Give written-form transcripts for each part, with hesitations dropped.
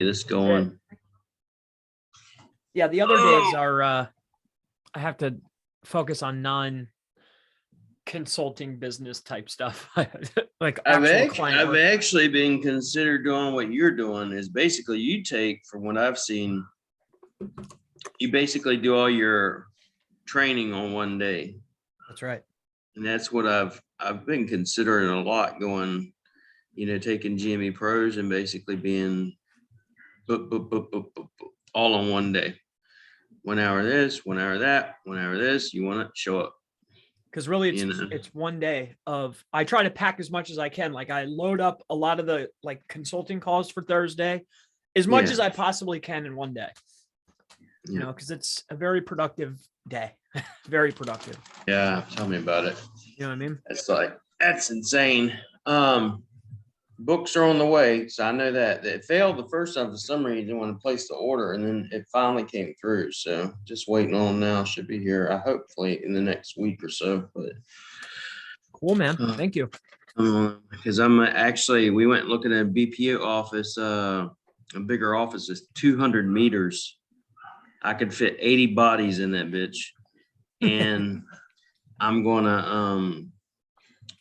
this going. Yeah, the other days are I have to focus on non-consulting business type stuff. Like I've client work. actually been considered doing what you're doing is basically you take, from what I've seen, you basically do all your training on one day. That's right. And that's what I've been considering a lot, going, taking GME pros and basically being all on one day. 1 hour this, 1 hour that, 1 hour this. You want to show up. Because really it's one day of, I try to pack as much as I can. Like I load up a lot of the like consulting calls for Thursday as much as I possibly can in one day. Because it's a very productive day. Very productive. Yeah, tell me about it. You know what I mean? That's insane. Books are on the way, so I know that it failed the first time for some reason when I placed the order, and then it finally came through. So just waiting on them now. Should be here, hopefully in the next week or so. But cool, man. Thank you. Because we went looking at a BPO office. A bigger office is 200 meters. I could fit 80 bodies in that bitch, and I'm gonna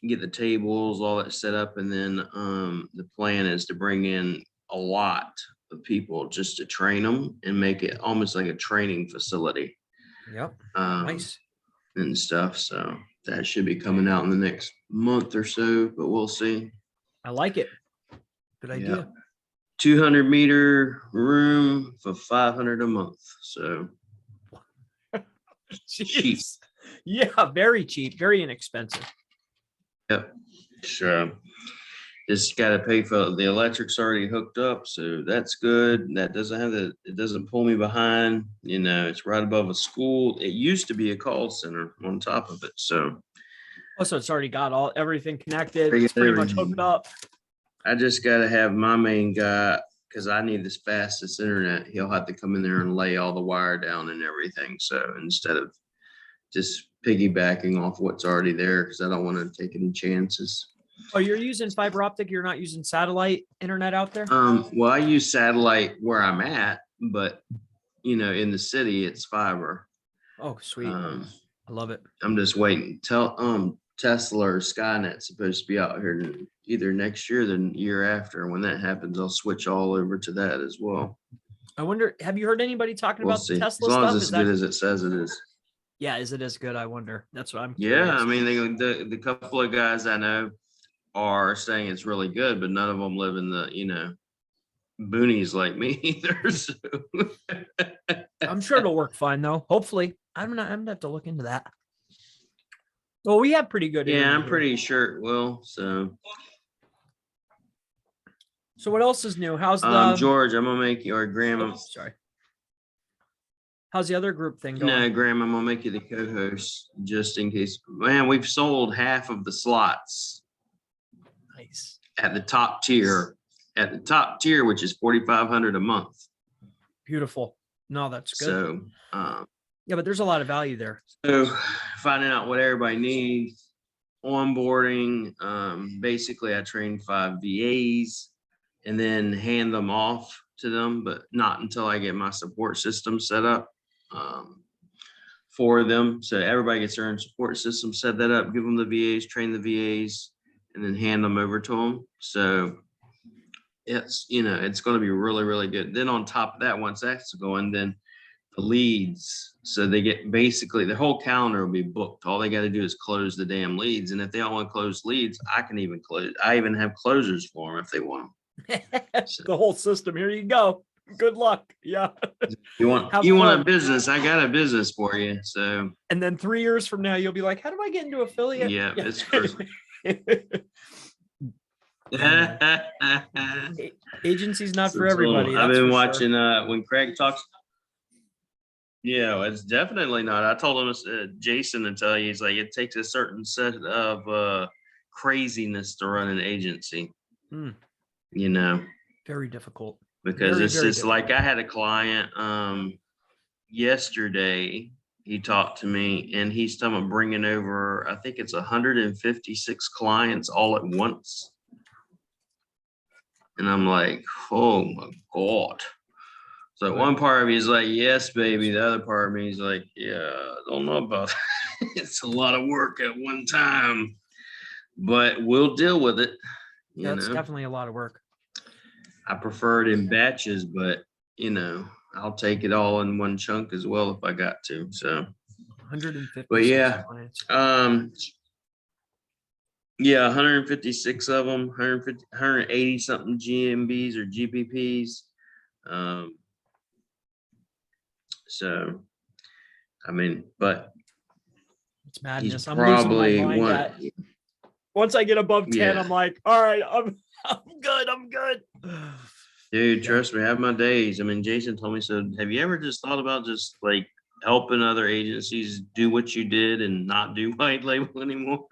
get the tables, all that set up, and then the plan is to bring in a lot of people just to train them and make it almost like a training facility. Yep. Nice. And stuff. So that should be coming out in the next month or so, but we'll see. I like it. Good idea. Yeah. 200-meter room for $500 a month. So cheap. Yeah, very cheap, very inexpensive. Yep. Sure. Just got to pay for the electric's already hooked up, so that's good. That it doesn't pull me behind. It's right above a school. It used to be a call center on top of it. So it's already got everything connected. It's pretty much hooked up. I just got to have my main guy, because I need this fastest internet. He'll have to come in there and lay all the wire down and everything. So instead of just piggybacking off what's already there, because I don't want to take any chances. Oh, you're using fiber optic? You're not using satellite internet out there? Well, I use satellite where I'm at, but in the city it's fiber. Oh, sweet. I love it. I'm just waiting. Tesla or Skynet's supposed to be out here either next year or the year after. When that happens, I'll switch all over to that as well. I wonder, have you heard anybody talking about the Tesla stuff? As long stuff? as it's good as it says it is. Yeah, is it as good? I wonder. That's what I'm curious. Yeah, I mean, the couple of guys I know are saying it's really good, but none of them live in the, boonies like me either. So. I'm sure it'll work fine though. Hopefully. I'm gonna have to look into that. Well, we have pretty good. Yeah, I'm pretty sure it will. So what else is new? How's the George? I'm gonna make you, or Graham. Sorry. How's the other group thing going? No, Graham, I'm gonna make you the co-host just in case. Man, we've sold half of the slots. Nice. At the top tier, which is $4,500 a month. Beautiful. No, that's good. So, yeah, but there's a lot of value there. So finding out what everybody needs, onboarding. Basically, I train 5 VAs and then hand them off to them, but not until I get my support system set up for them. So everybody gets their own support system, set that up, give them the VAs, train the VAs, and then hand them over to them. So it's going to be really, really good. Then on top of that, once that's going, then the leads. So they get basically the whole calendar will be booked. All they got to do is close the damn leads. And if they don't want to close leads, I can even close. I even have closers for them if they want them. So, the whole system. Here you go. Good luck. Yeah. You want a business? I got a business for you. So. And then 3 years from now, you'll be like, "How do I get into affiliate?" Yeah, it's crazy. Agency's not for everybody. I've been watching when Craig talks. Yeah, it's definitely not. I told him, Jason, to tell you, he's like, it takes a certain set of craziness to run an agency. Very difficult. Because it's just like I had a client yesterday. He talked to me and he's talking about bringing over, I think it's 156 clients all at once. And I'm like, oh my God. So one part of me is like, yes, baby. The other part of me is like, yeah, I don't know about that. It's a lot of work at one time, but we'll deal with it. That's definitely a lot of work. I prefer it in batches, but I'll take it all in one chunk as well if I got to. So 150. But yeah, yeah, 156 of them, 150, 180 something GMBs or GPPs. So, I mean, but it's madness. he's I'm probably losing my mind once I get above 10, I'm like, all right, I'm good. I'm good. Dude, trust me, I have my days. I mean, Jason told me, so have you ever just thought about just like helping other agencies do what you did and not do white label anymore?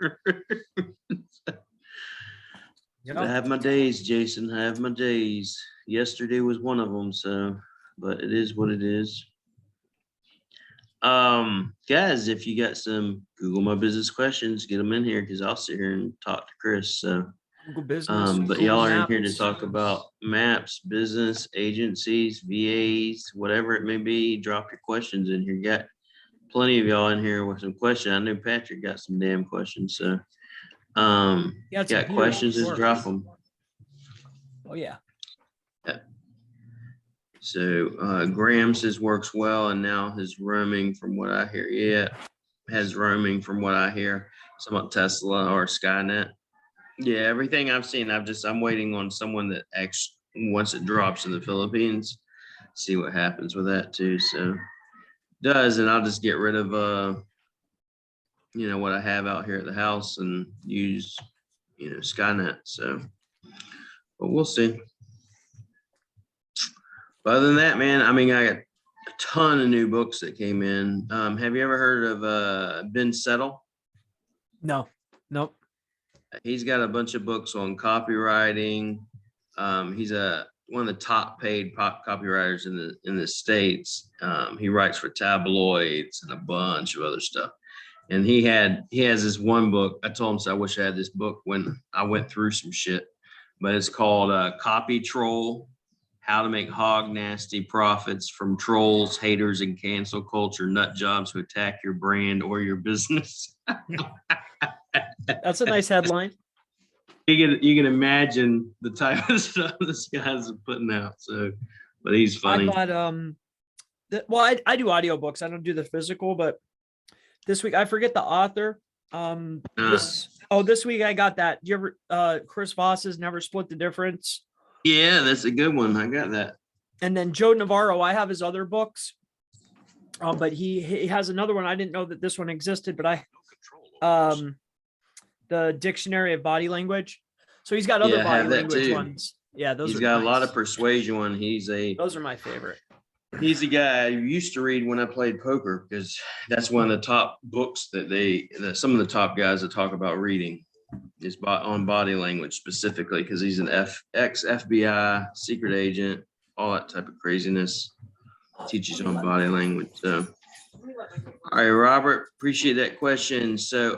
I have my days, Jason. I have my days. Yesterday was one of them, so but it is what it is. Guys, if you got some Google My Business questions, get them in here because I'll sit here and talk to Chris. So Google Business. but Google y'all are Maps. in here to talk about maps, business, agencies, VAs, whatever it may be. Drop your questions in here. Got plenty of y'all in here with some questions. I know Patrick got some damn questions. So got questions, just drop them. Oh yeah. So Graham says works well, and now his roaming from what I hear. Yeah, has roaming from what I hear. Some about Tesla or Skynet. Yeah, everything I've seen, I'm waiting on someone that actually once it drops in the Philippines, see what happens with that too. So does, and I'll just get rid of what I have out here at the house and use Skynet. So, but we'll see. But other than that, man, I mean, I got a ton of new books that came in. Have you ever heard of Ben Settle? No, nope. He's got a bunch of books on copywriting. He's one of the top paid copywriters in the States. He writes for tabloids and a bunch of other stuff. And he has this one book. I told him, so I wish I had this book when I went through some shit, but it's called Copy Troll: How to Make Hog Nasty Profits from Trolls, Haters, and Cancel Culture Nut Jobs Who Attack Your Brand or Your Business. That's a nice headline. You can imagine the type of stuff this guy's putting out. So, but he's funny. I bought I do audiobooks. I don't do the physical, but this week I forget the author. This week I got that. Do you ever Chris Voss's Never Split the Difference? Yeah, that's a good one. I got that. And then Joe Navarro, I have his other books. But he has another one. I didn't know that this one existed, but the Dictionary of Body Language. So he's got other body language ones. Yeah, he's got a lot of persuasion one. Those are my favorite. He's the guy I used to read when I played poker, because that's one of the top books that some of the top guys that talk about reading is on body language specifically, because he's an ex-FBI secret agent, all that type of craziness. Teaches on body language. So, all right, Robert, appreciate that question. So,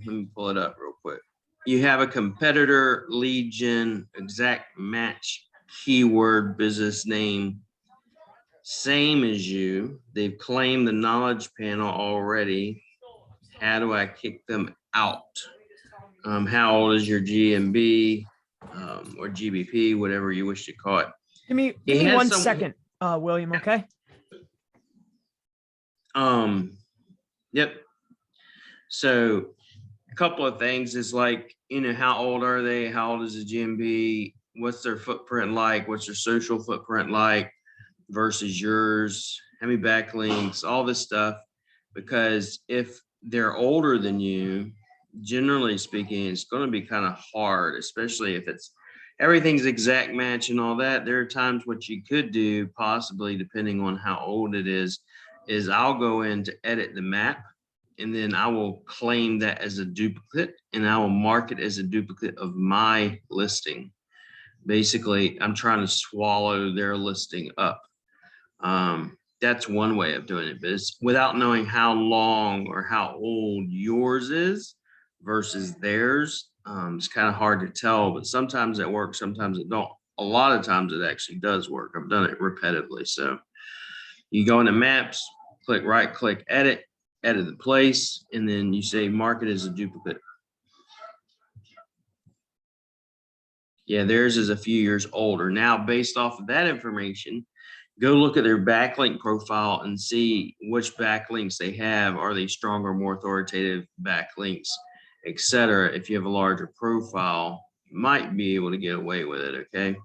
let me pull it up real quick. You have a competitor, lead gen, exact match, keyword, business name, same as you. They've claimed the knowledge panel already. How do I kick them out? How old is your GMB or GBP, whatever you wish to call it? Give me 1 second, William. Okay. Yep. So a couple of things is like, how old are they? How old is the GMB? What's their footprint like? What's their social footprint like versus yours? How many backlinks? All this stuff. Because if they're older than you, generally speaking, it's going to be kind of hard, especially if everything's exact match and all that. There are times what you could do, possibly depending on how old it is I'll go in to edit the map, and then I will claim that as a duplicate, and I will mark it as a duplicate of my listing. Basically, I'm trying to swallow their listing up. That's one way of doing it, but it's without knowing how long or how old yours is versus theirs. It's kind of hard to tell, but sometimes it works, sometimes it don't. a lot of times it actually does work. I've done it repetitively. So you go into maps, right click, edit the place, and then you say mark it as a duplicate. Yeah, theirs is a few years older. Now, based off of that information, go look at their backlink profile and see which backlinks they have. Are they stronger, more authoritative backlinks, etc.? If you have a larger profile, you might be able to get away with it, okay?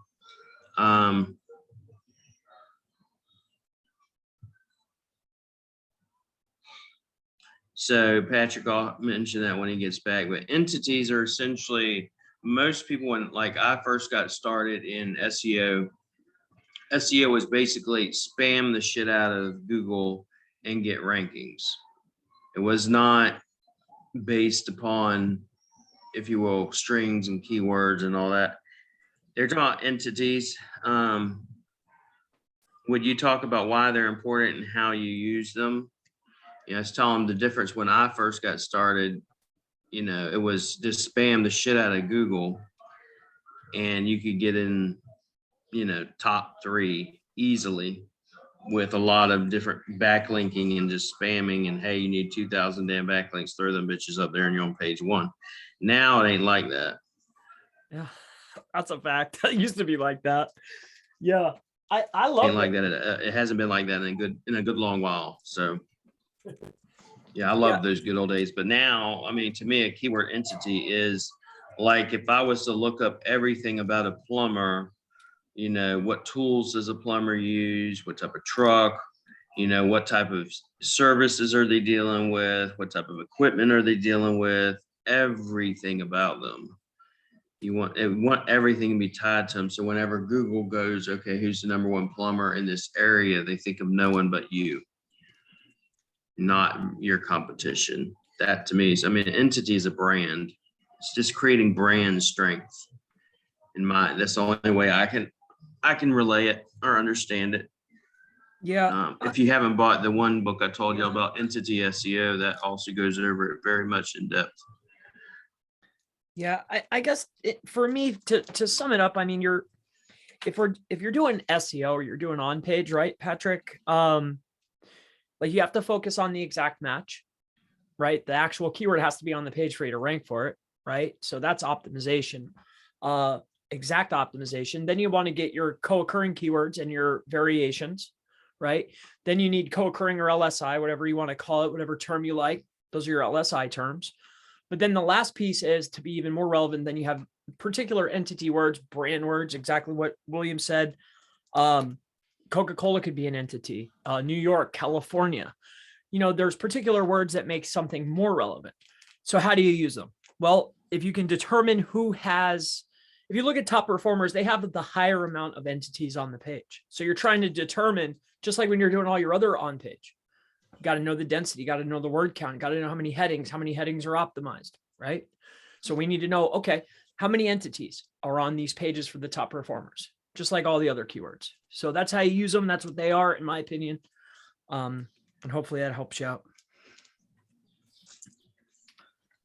So Patrick will mention that when he gets back, but entities are essentially, most people, when like I first got started in SEO was basically spam the shit out of Google and get rankings. It was not based upon, if you will, strings and keywords and all that. They're talking about entities. Would you talk about why they're important and how you use them? You know, I was telling them the difference when I first got started, you know, it was just spam the shit out of Google and you could get in, you know, top 3 easily with a lot of different backlinking and just spamming and, hey, you need 2,000 damn backlinks, throw them bitches up there and you're on page 1. Now it ain't like that. Yeah, that's a fact. It used to be like that. Yeah, I love it. Like that. It hasn't been like that in a good long while. So yeah, I love those good old days. But now, I mean, to me, a keyword entity is like if I was to look up everything about a plumber, you know, what tools does a plumber use? What type of truck? You know, what type of services are they dealing with? What type of equipment are they dealing with? Everything about them. You want everything to be tied to them. So whenever Google goes, okay, who's the number 1 plumber in this area? They think of no one but you, not your competition. That to me is, I mean, an entity is a brand. It's just creating brand strength. That's the only way I can relay it or understand it. Yeah. If you haven't bought the one book I told you about, Entity SEO, that also goes over it very much in depth. Yeah, I guess for me to sum it up, I mean, if you're doing SEO or you're doing on page, right, Patrick? Like you have to focus on the exact match, right? The actual keyword has to be on the page for you to rank for it, right? So that's optimization, exact optimization. Then you want to get your co-occurring keywords and your variations, right? Then you need co-occurring or LSI, whatever you want to call it, whatever term you like. Those are your LSI terms. But then the last piece is to be even more relevant. Then you have particular entity words, brand words, exactly what William said. Coca-Cola could be an entity, New York, California. You know, there's particular words that make something more relevant. So how do you use them? Well, if you can determine if you look at top performers, they have the higher amount of entities on the page. So you're trying to determine, just like when you're doing all your other on page, you got to know the density, you got to know the word count, you got to know how many headings are optimized, right? So we need to know, okay, how many entities are on these pages for the top performers, just like all the other keywords. So that's how you use them. That's what they are, in my opinion. And hopefully that helps you out.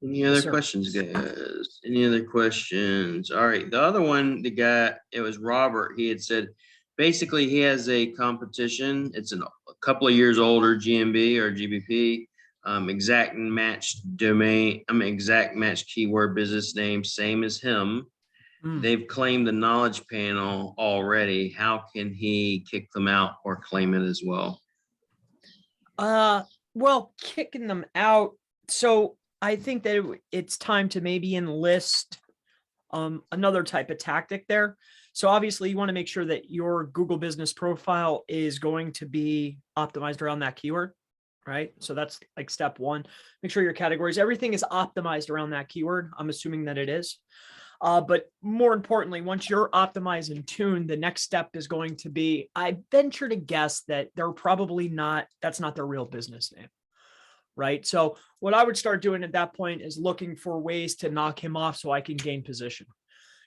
Any other questions, guys? Any other questions? All right. The other one, the guy, it was Robert. He had said, basically, he has a competition. It's a couple of years older, GMB or GBP, exact match domain. Exact match keyword business name, same as him. They've claimed the knowledge panel already. How can he kick them out or claim it as well? Well, kicking them out. So I think that it's time to maybe enlist another type of tactic there. So obviously you want to make sure that your Google business profile is going to be optimized around that keyword, right? So that's like step 1. Make sure your categories, everything is optimized around that keyword. I'm assuming that it is. But more importantly, once you're optimized and tuned, the next step is going to be, I venture to guess that that's not their real business name, right? So what I would start doing at that point is looking for ways to knock him off so I can gain position,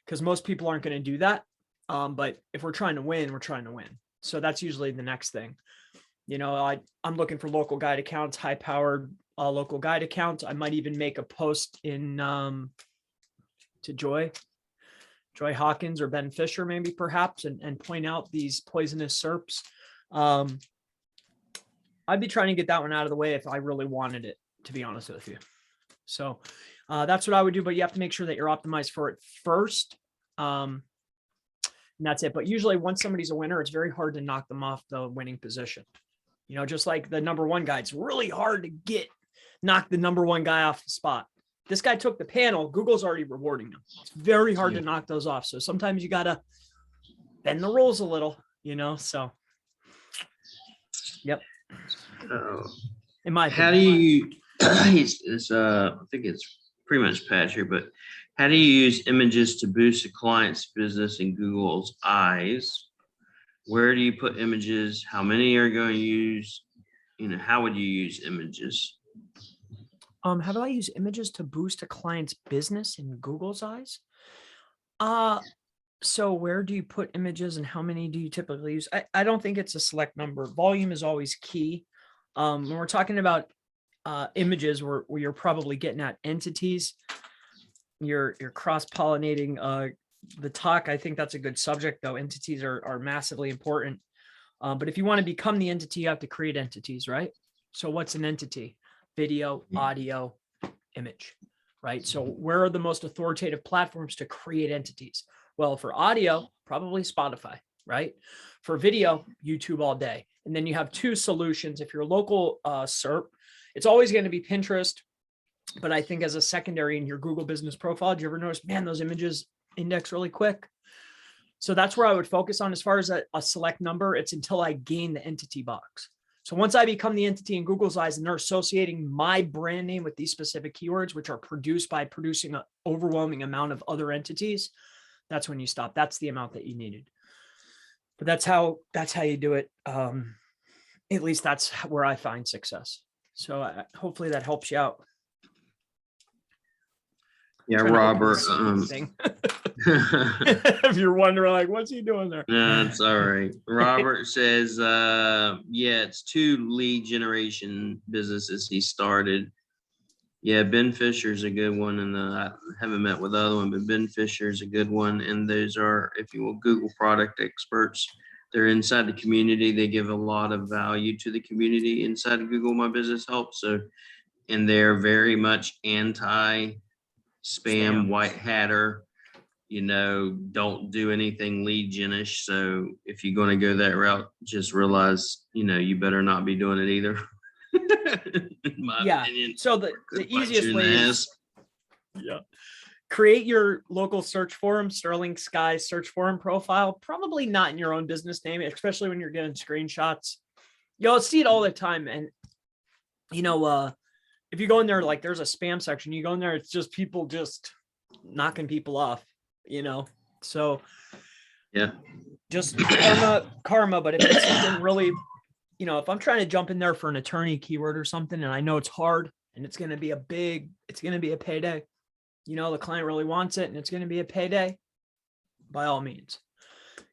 because most people aren't going to do that. But if we're trying to win, we're trying to win. So that's usually the next thing. You know, I'm looking for local guide accounts, high powered local guide accounts. I might even make a post in to Joy, Joy Hawkins or Ben Fisher, maybe perhaps, and point out these poisonous SERPs. I'd be trying to get that one out of the way if I really wanted it, to be honest with you. So that's what I would do, but you have to make sure that you're optimized for it first. And that's it. But usually once somebody's a winner, it's very hard to knock them off the winning position. You know, just like the number one guy, it's really hard to knock the number one guy off the spot. This guy took the panel. Google's already rewarding him. It's very hard to knock those off. So sometimes you got to bend the rules a little, you know, so. Yep. In my opinion. How do you, I think it's pretty much Pat here, but how do you use images to boost a client's business in Google's eyes? Where do you put images? How many are you going to use? You know, how would you use images? How do I use images to boost a client's business in Google's eyes? So where do you put images and how many do you typically use? I don't think it's a select number. Volume is always key. When we're talking about images, where you're probably getting at entities, you're cross-pollinating the talk. I think that's a good subject, though. Entities are massively important. But if you want to become the entity, you have to create entities, right? So what's an entity? Video, audio, image, right? So where are the most authoritative platforms to create entities? Well, for audio, probably Spotify, right? For video, YouTube all day. And then you have two solutions. If you're a local SERP, it's always going to be Pinterest. But I think as a secondary in your Google business profile, do you ever notice, man, those images index really quick? So that's where I would focus on. As far as a select number, it's until I gain the entity box. So once I become the entity in Google's eyes and they're associating my brand name with these specific keywords, which are produced by producing an overwhelming amount of other entities, that's when you stop. That's the amount that you needed. But that's how you do it. At least that's where I find success. So hopefully that helps you out. Yeah, Robert. If you're wondering, like, what's he doing there? No, it's all right. Robert says, yeah, it's 2 lead generation businesses he started. Yeah, Ben Fisher's a good one, and I haven't met with the other one, but Ben Fisher's a good one. And those are, if you will, Google product experts. They're inside the community. They give a lot of value to the community inside of Google My Business Help. So, and they're very much anti-spam, white hatter. You know, don't do anything lead genish. So if you're going to go that route, just realize, you know, you better not be doing it either. In my opinion. So the easiest way is create your local search forum, Sterling Sky search forum profile, probably not in your own business name, especially when you're getting screenshots. You'll see it all the time. And, you know, if you go in there, like there's a spam section, you go in there, it's just people just knocking people off, you know? So yeah, just karma. But if it's something really, you know, if I'm trying to jump in there for an attorney keyword or something, and I know it's hard and it's going to be a payday, you know, the client really wants it and it's going to be a payday, by all means,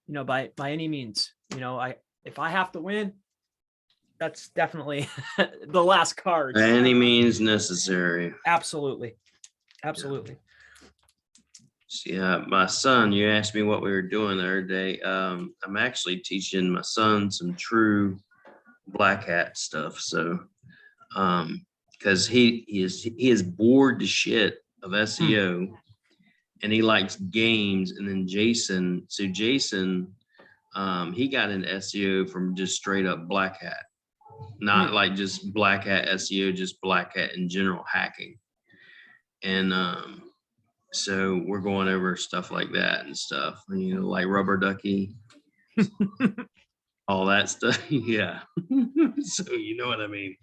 you know, by any means, you know, if I have to win, that's definitely the last card. By any means necessary. Absolutely. Yeah, my son, you asked me what we were doing the other day. I'm actually teaching my son some true black hat stuff. So, because he is bored to shit of SEO, and he likes games. And then Jason, he got into SEO from just straight up black hat, not like just black hat SEO, just black hat in general hacking. And so we're going over stuff like that and stuff, you know, like rubber ducky. All that stuff. Yeah. So you know what I mean?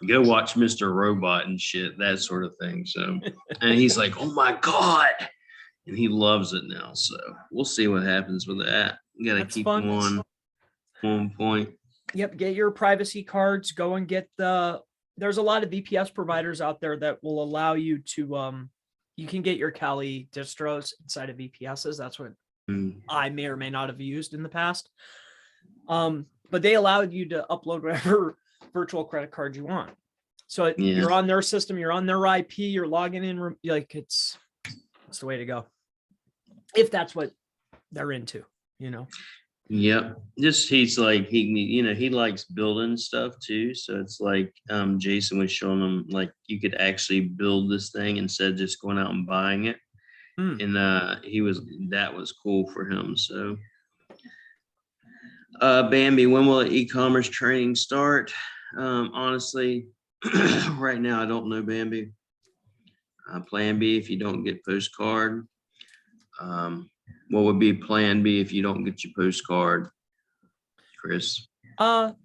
Go watch Mr. Robot and shit, that sort of thing. So, and he's like, oh my God. And he loves it now. So we'll see what happens with that. You got to keep him on point. Yep. Get your privacy cards. Go and get there's a lot of VPS providers out there that will allow you to, you can get your Kali distros inside of VPSs. That's what I may or may not have used in the past. But they allowed you to upload whatever virtual credit card you want. So you're on their system, you're on their IP, you're logging in, like it's the way to go. if that's what they're into, you know. Yep. Just he's like he likes building stuff too. So it's like Jason was showing him like you could actually build this thing instead of just going out and buying it. And that was cool for him. So Bambi, when will e-commerce training start? Honestly, right now I don't know, Bambi. Plan B if you don't get postcard. What would be plan B if you don't get your postcard, Chris?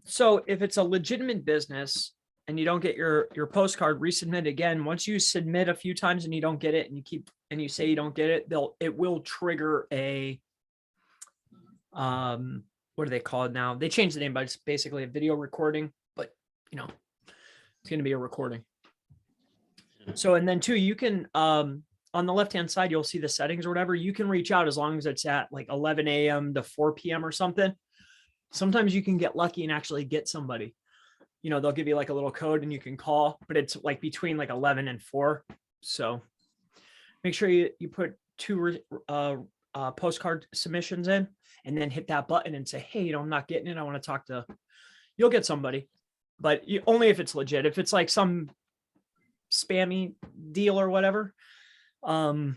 So if it's a legitimate business and you don't get your postcard, resubmit again. Once you submit a few times and you don't get it, and you say you don't get it, it will trigger a what do they call it now? They changed the name, but it's basically a video recording, but you know, it's going to be a recording. So, and then too, you can, on the left-hand side, you'll see the settings or whatever. You can reach out as long as it's at like 11 a.m. to 4 p.m. or something. Sometimes you can get lucky and actually get somebody, you know, they'll give you like a little code and you can call, but it's like between like 11 and 4. So make sure you put 2 postcard submissions in and then hit that button and say, hey, you know, I'm not getting it. I want to talk to, you'll get somebody, but only if it's legit. If it's like some spammy deal or whatever, plan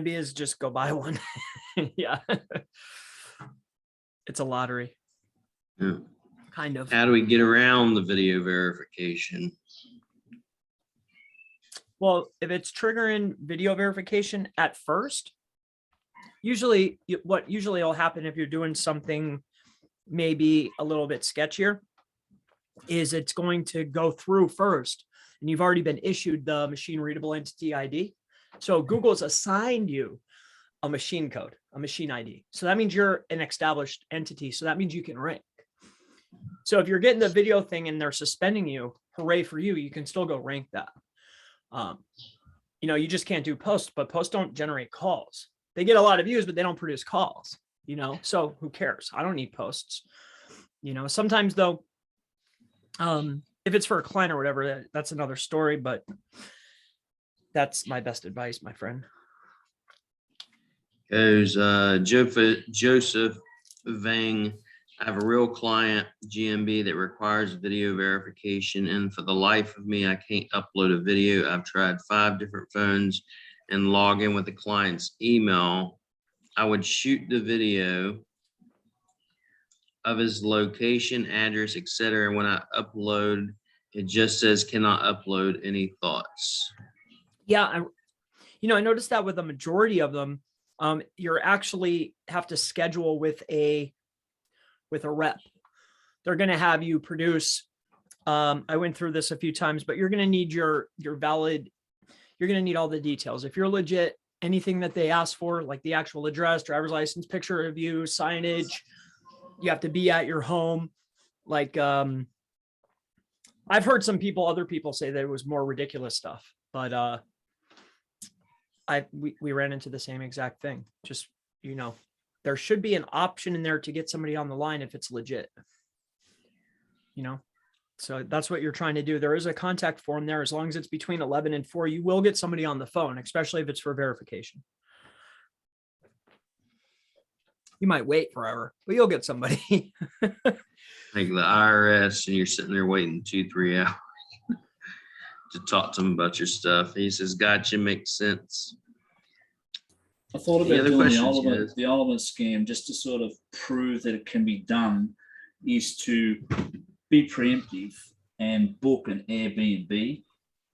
B is just go buy one. Yeah. It's a lottery. Yeah. Kind of. How do we get around the video verification? Well, if it's triggering video verification at first, usually what will happen if you're doing something maybe a little bit sketchier is it's going to go through first, and you've already been issued the machine readable entity ID. So Google's assigned you a machine code, a machine ID. So that means you're an established entity. So that means you can rank. So if you're getting the video thing and they're suspending you, hooray for you, you can still go rank that. You know, you just can't do posts, but posts don't generate calls. They get a lot of views, but they don't produce calls, you know, so who cares? I don't need posts. You know, sometimes though, if it's for a client or whatever, that's another story, but that's my best advice, my friend. Goes Joseph Vang. I have a real client, GMB, that requires video verification, and for the life of me, I can't upload a video. I've tried 5 different phones and log in with the client's email. I would shoot the video of his location, address, etc. When I upload, it just says cannot upload. Any thoughts? Yeah, you know, I noticed that with the majority of them, you're actually have to schedule with a rep. They're going to have you produce. I went through this a few times, but you're going to need your valid. You're going to need all the details. If you're legit, anything that they ask for, like the actual address, driver's license, picture of you, signage, you have to be at your home. Like, I've heard other people say that it was more ridiculous stuff, but we ran into the same exact thing. Just, you know, there should be an option in there to get somebody on the line if it's legit, you know? So that's what you're trying to do. There is a contact form there. As long as it's between 11 and 4, you will get somebody on the phone, especially if it's for verification. You might wait forever, but you'll get somebody. Like the IRS, and you're sitting there waiting 2-3 hours to talk to him about your stuff. He says, gotcha, makes sense. I thought about doing the ultimate scam just to sort of prove that it can be done, is to be preemptive and book an Airbnb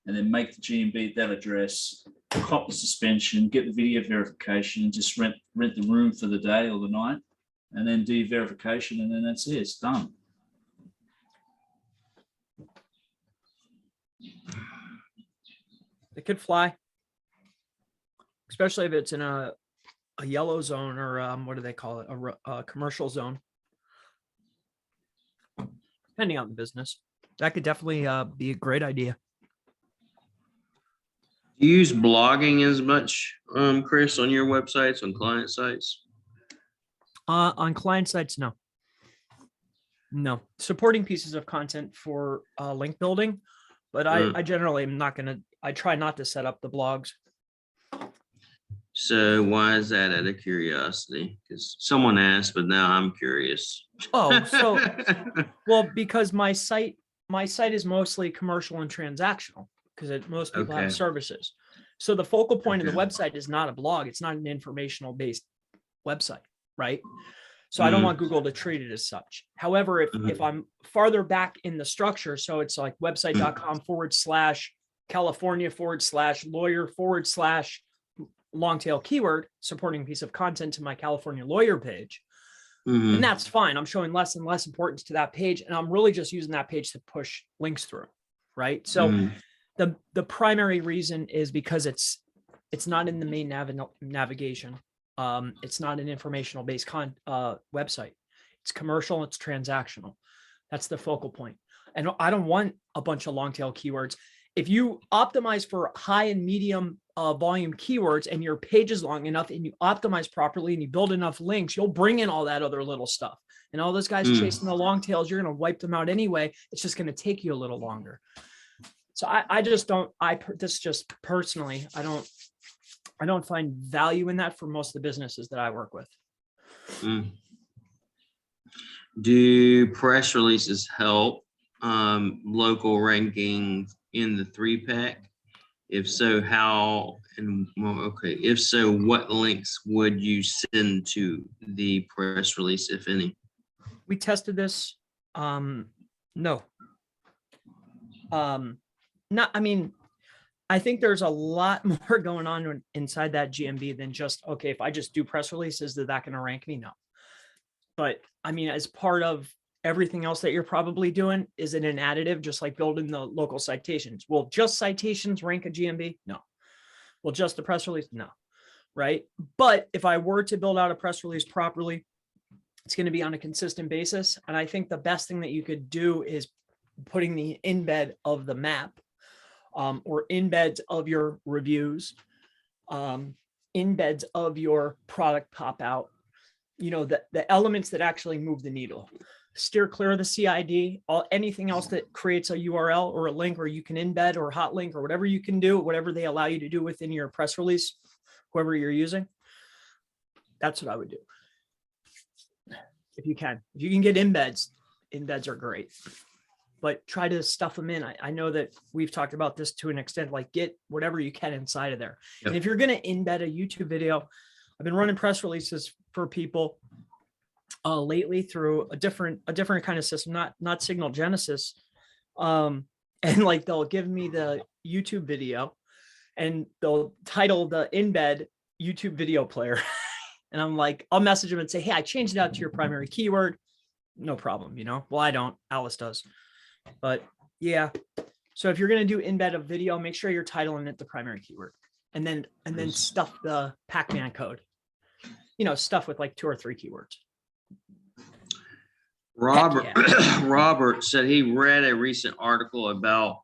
and then make the GMB that address, cop the suspension, get the video verification, and just rent the room for the day or the night, and then do your verification, and then that's it, it's done. It could fly, especially if it's in a yellow zone or what do they call it? A commercial zone. Depending on the business, that could definitely be a great idea. Do you use blogging as much, Chris, on your websites, on client sites? On client sites, no. No. Supporting pieces of content for link building, but I generally am not going to, I try not to set up the blogs. So why is that, out of curiosity? Because someone asked, but now I'm curious. Oh, so well, because my site is mostly commercial and transactional because most people have services. So the focal point of the website is not a blog. It's not an informational based website, right? So I don't want Google to treat it as such. However, if I'm farther back in the structure, so it's like website.com/California/lawyer/long tail keyword supporting piece of content to my California lawyer page, and that's fine. I'm showing less and less importance to that page, and I'm really just using that page to push links through, right? So the primary reason is because it's not in the main navigation. It's not an informational based website. It's commercial, it's transactional. That's the focal point. And I don't want a bunch of long tail keywords. If you optimize for high and medium volume keywords and your page is long enough and you optimize properly and you build enough links, you'll bring in all that other little stuff. And all those guys chasing the long tails, you're going to wipe them out anyway. It's just going to take you a little longer. So this just personally, I don't find value in that for most of the businesses that I work with. Do press releases help local ranking in the 3-pack? If so, how? And if so, what links would you send to the press release, if any? We tested this. No. I think there's a lot more going on inside that GMB than just, okay, if I just do press releases, is that going to rank me? No. But I mean, as part of everything else that you're probably doing, is it an additive, just like building the local citations? Will just citations rank a GMB? No. Will just the press release? No. Right. But if I were to build out a press release properly, it's going to be on a consistent basis. And I think the best thing that you could do is putting the embed of the map, or embeds of your reviews, embeds of your product pop out, the elements that actually move the needle. Steer clear of the CID, anything else that creates a URL or a link or you can embed or hot link or whatever you can do, whatever they allow you to do within your press release, whoever you're using. That's what I would do. If you can get embeds are great. But try to stuff them in. I know that we've talked about this to an extent, like get whatever you can inside of there. Yep. And if you're going to embed a YouTube video, I've been running press releases for people lately through a different kind of system, not Signal Genesis. And like they'll give me the YouTube video and they'll title the embed YouTube video player. And I'm like, I'll message them and say, hey, I changed it out to your primary keyword. No problem. Well, I don't, Alice does. But yeah, so if you're going to do embed a video, make sure you're titling it the primary keyword, and then stuff the Pac-Man code, stuff with like 2 or 3 keywords. Robert said he read a recent article about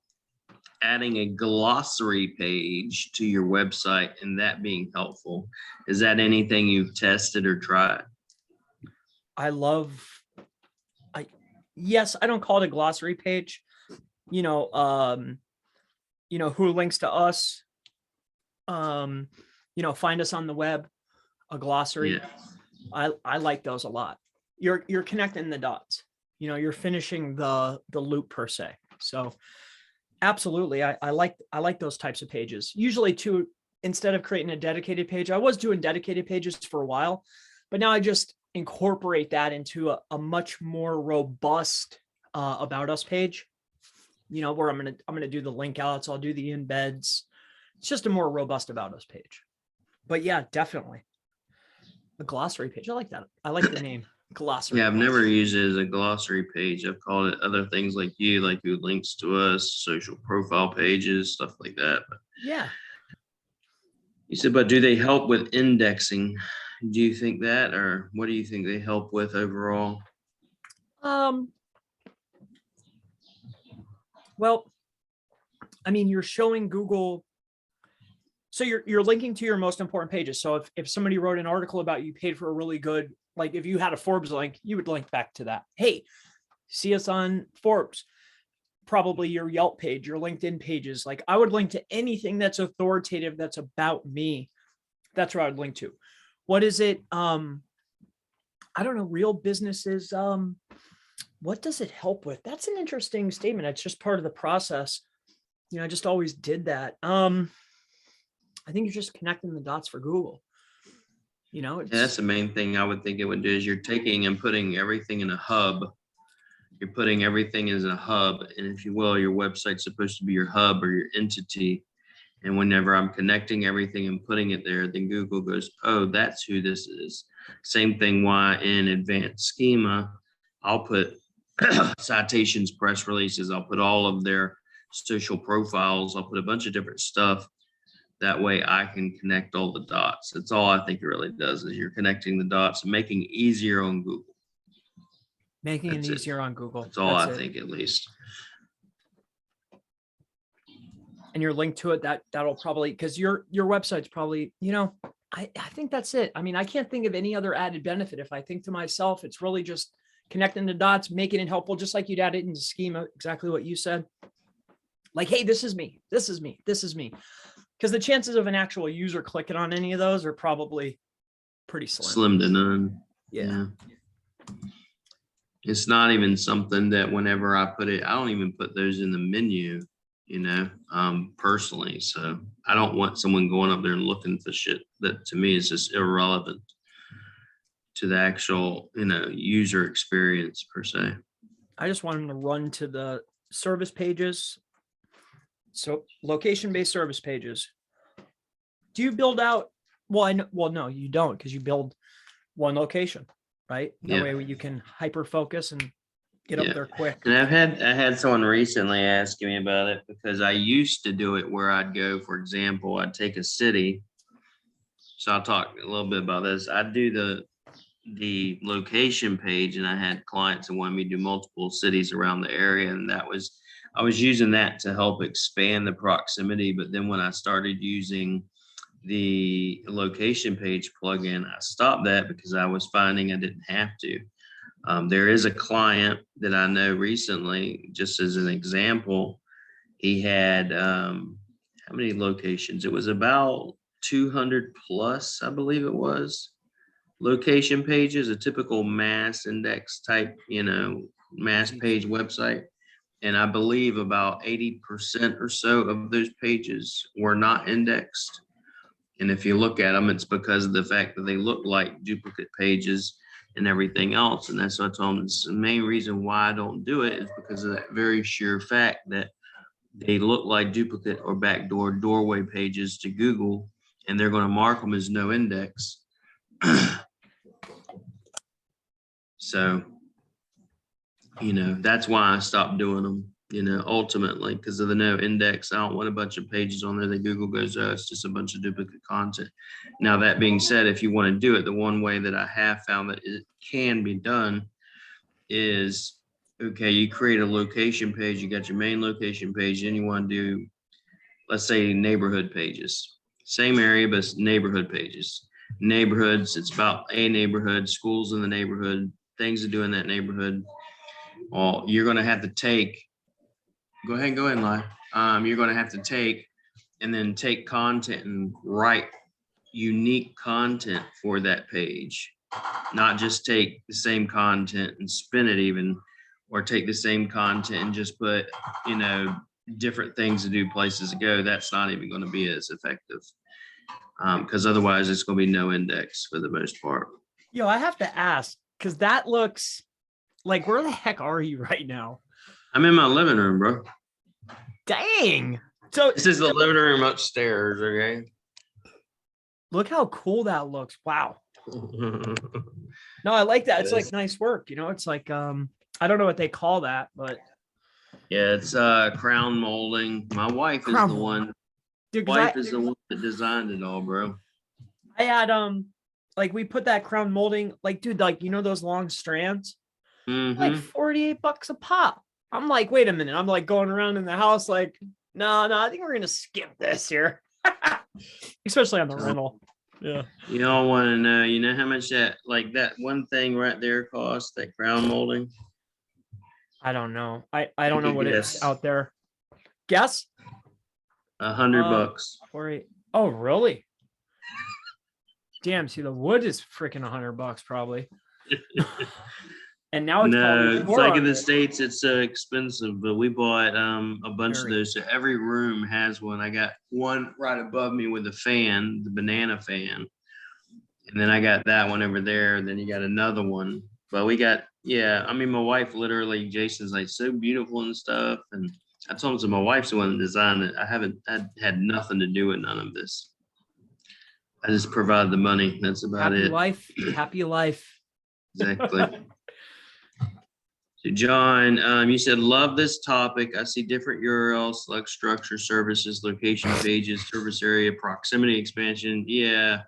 adding a glossary page to your website and that being helpful. Is that anything you've tested or tried? Yes, I don't call it a glossary page. Who links to us, find us on the web, a glossary. Yeah. I like those a lot. You're connecting the dots, you're finishing the loop per se. So absolutely. I like those types of pages. Usually too, instead of creating a dedicated page, I was doing dedicated pages for a while, but now I just incorporate that into a much more robust about us page, where I'm gonna do the link outs, I'll do the embeds. It's just a more robust about us page. But yeah, definitely the glossary page. I like that. I like the name glossary. Yeah, I've never used it as a glossary page. I've called it other things like who links to us, social profile pages, stuff like that. But yeah. You said, but do they help with indexing? Do you think that, or what do you think they help with overall? Well, I mean, you're showing Google. So you're linking to your most important pages. So if somebody wrote an article about you, paid for a really good, like if you had a Forbes link, you would link back to that. Hey, see us on Forbes. Probably your Yelp page, your LinkedIn pages. Like I would link to anything that's authoritative, that's about me, That's where I would link to. What is it? I don't know. Real businesses. What does it help with? That's an interesting statement. It's just part of the process. You know, I just always did that. I think you're just connecting the dots for Google. You know, that's the main thing I would think it would do is you're taking and putting everything in a hub. You're putting everything in a hub. And if you will, your website's supposed to be your hub or your entity. And whenever I'm connecting everything and putting it there, then Google goes, oh, that's who this is. Same thing why in advanced schema, I'll put citations, press releases. I'll put all of their social profiles. I'll put a bunch of different stuff. That way I can connect all the dots. That's all I think it really does is you're connecting the dots and making it easier on Google. Making it easier on Google. That's all I think at least. And your link to it, that'll probably, because your website's probably, you know, I think that's it. I mean, I can't think of any other added benefit. If I think to myself, it's really just connecting the dots, making it helpful, just like you'd add it into schema, exactly what you said. Like, hey, this is me, this is me, this is me. Because the chances of an actual user clicking on any of those are probably pretty slim. Slim to none. Yeah. It's not even something that whenever I put it, I don't even put those in the menu, you know, personally. So I don't want someone going up there and looking for shit that to me is just irrelevant to the actual, you know, user experience per se. I just want them to run to the service pages. So location-based service pages. Do you build out? Well, no, you don't, because you build one location, right? That way you can hyper focus and get up there quick. And I had someone recently asking me about it because I used to do it where I'd go, for example, I'd take a city. So I'll talk a little bit about this. I'd do the location page, and I had clients that wanted me to do multiple cities around the area, and I was using that to help expand the proximity. But then when I started using the location page plugin, I stopped that because I was finding I didn't have to. There is a client that I know recently, just as an example, he had how many locations? It was about 200 plus, I believe it was, location pages, a typical mass index type, you know, mass page website. And I believe about 80% or so of those pages were not indexed. And if you look at them, it's because of the fact that they look like duplicate pages and everything else. And that's what I told them. It's the main reason why I don't do it is because of that very sheer fact that they look like duplicate or backdoor doorway pages to Google, and they're going to mark them as no index. So, you know, that's why I stopped doing them, you know, ultimately, because of the no index. I don't want a bunch of pages on there that Google goes, oh, it's just a bunch of duplicate content. Now, that being said, if you want to do it, the one way that I have found that it can be done is, okay, you create a location page, you got your main location page, and you want to do, let's say, neighborhood pages. Same area, but neighborhood pages. Neighborhoods, it's about a neighborhood, schools in the neighborhood, things to do in that neighborhood. Well, you're going to have to take, go ahead and go in live. You're going to have to take and then take content and write unique content for that page. Not just take the same content and spin it even, or take the same content and just put, you know, different things to do, places to go. That's not even going to be as effective. Because otherwise it's going to be no index for the most part. Yo, I have to ask, because that looks like, where the heck are you right now? I'm in my living room, bro. Dang. So this is the living room upstairs, okay? Look how cool that looks. Wow. No, I like that. It's like nice work, you know. It's like I don't know what they call that, but yeah, it's crown molding. My wife is the one. Dude, wife is the one that designed it all, bro. I had like we put that crown molding, like, dude, like, you know those long strands? Like $48 a pop. I'm like, wait a minute. I'm like going around in the house like, no, I think we're gonna skip this here. Especially on the rental. Yeah. You all want to know, you know how much that, like, that one thing right there costs, that crown molding? I don't know. I don't know what it's out there. Guess? $100. Oh, really? damn, see, the wood is freaking $100 probably. And now it's No, probably it's like in the 400. States, it's so expensive, but we bought a bunch of Very. those. So every room has one. I got one right above me with a fan, the banana fan. And then I got that one over there. Then you got another one. But we got, yeah, I mean, my wife literally, Jason's like so beautiful and stuff. And I told him, so my wife's the one that designed it. I had nothing to do with none of this. I just provide the money. That's about Happy it. life. Happy life. Exactly. So John, you said, love this topic. I see different URLs, select structure, services, location pages, service area, proximity expansion. Yeah.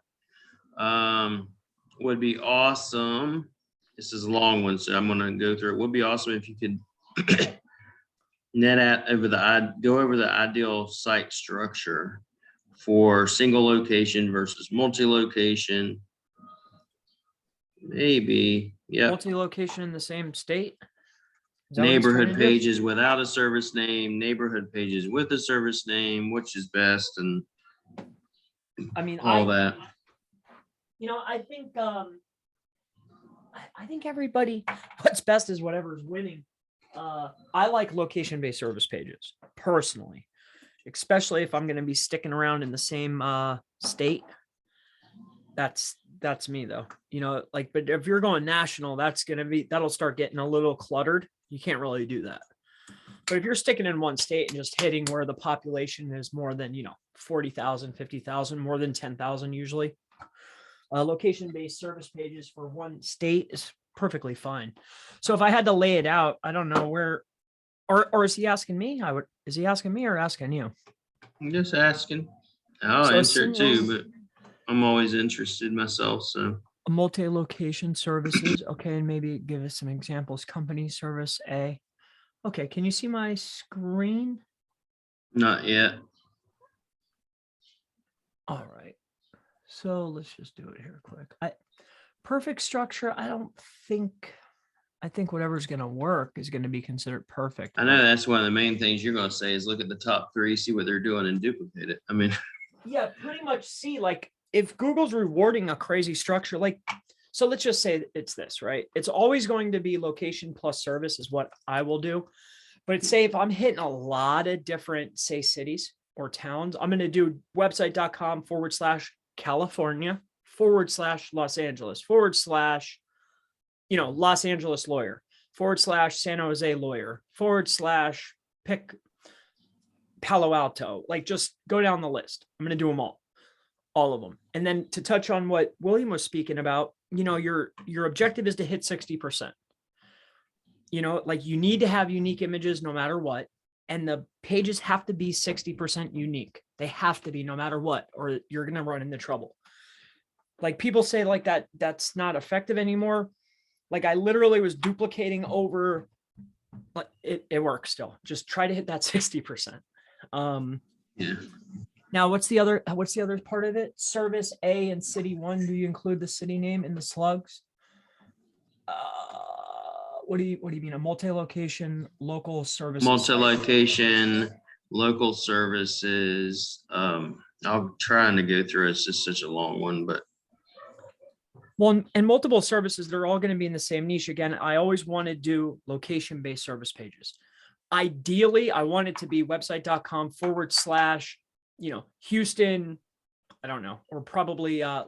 Would be awesome. This is a long one, so I'm going to go through it. Would be awesome if you could go over the ideal site structure for single location versus multi-location. Maybe. Yeah. Multi-location in the same state. Is that what he's trying Neighborhood to do? pages without a service name, neighborhood pages with a service name, which is best, and I mean, all that. You know, I think everybody, what's best is whatever's winning. I like location-based service pages personally, especially if I'm going to be sticking around in the same state. That's me though. You know, like, but if you're going national, that'll start getting a little cluttered. You can't really do that. But if you're sticking in one state and just hitting where the population is more than, 40,000, 50,000, more than 10,000 usually, location-based service pages for one state is perfectly fine. So if I had to lay it out, I don't know where, or is he asking me? Is he asking me or asking you? I'm just asking. I'll answer it too, but I'm always interested myself. So multi-location services. Okay. And maybe give us some examples. Company service A. Okay. Can you see my screen? not yet. All right. So let's just do it here quick. Perfect structure. I think whatever's going to work is going to be considered perfect. I know that's one of the main things you're going to say is look at the top 3, see what they're doing and duplicate it. I mean, yeah, pretty much see, like, if Google's rewarding a crazy structure, like, so let's just say it's this, right? It's always going to be location plus service is what I will do. But say if I'm hitting a lot of different, say, cities or towns, I'm going to do website.com/California /Los Angeles / Los Angeles lawyer / San Jose lawyer / pick Palo Alto, like just go down the list. I'm going to do them all of them. And then to touch on what William was speaking about, your objective is to hit 60%. Like you need to have unique images no matter what. And the pages have to be 60% unique. They have to be no matter what, or you're going to run into trouble. Like people say like that's not effective anymore. Like I literally was duplicating over, but it works still. Just try to hit that 60%. yeah. Now, what's the other part of it? Service A and city 1. Do you include the city name in the slugs? What do you mean? A multi-location local service? Multi-location local services. I'm trying to go through. It's just such a long one, but. Well, and multiple services, they're all going to be in the same niche. Again, I always want to do location-based service pages. Ideally, I want it to be website.com / Houston, I don't know, or probably I'm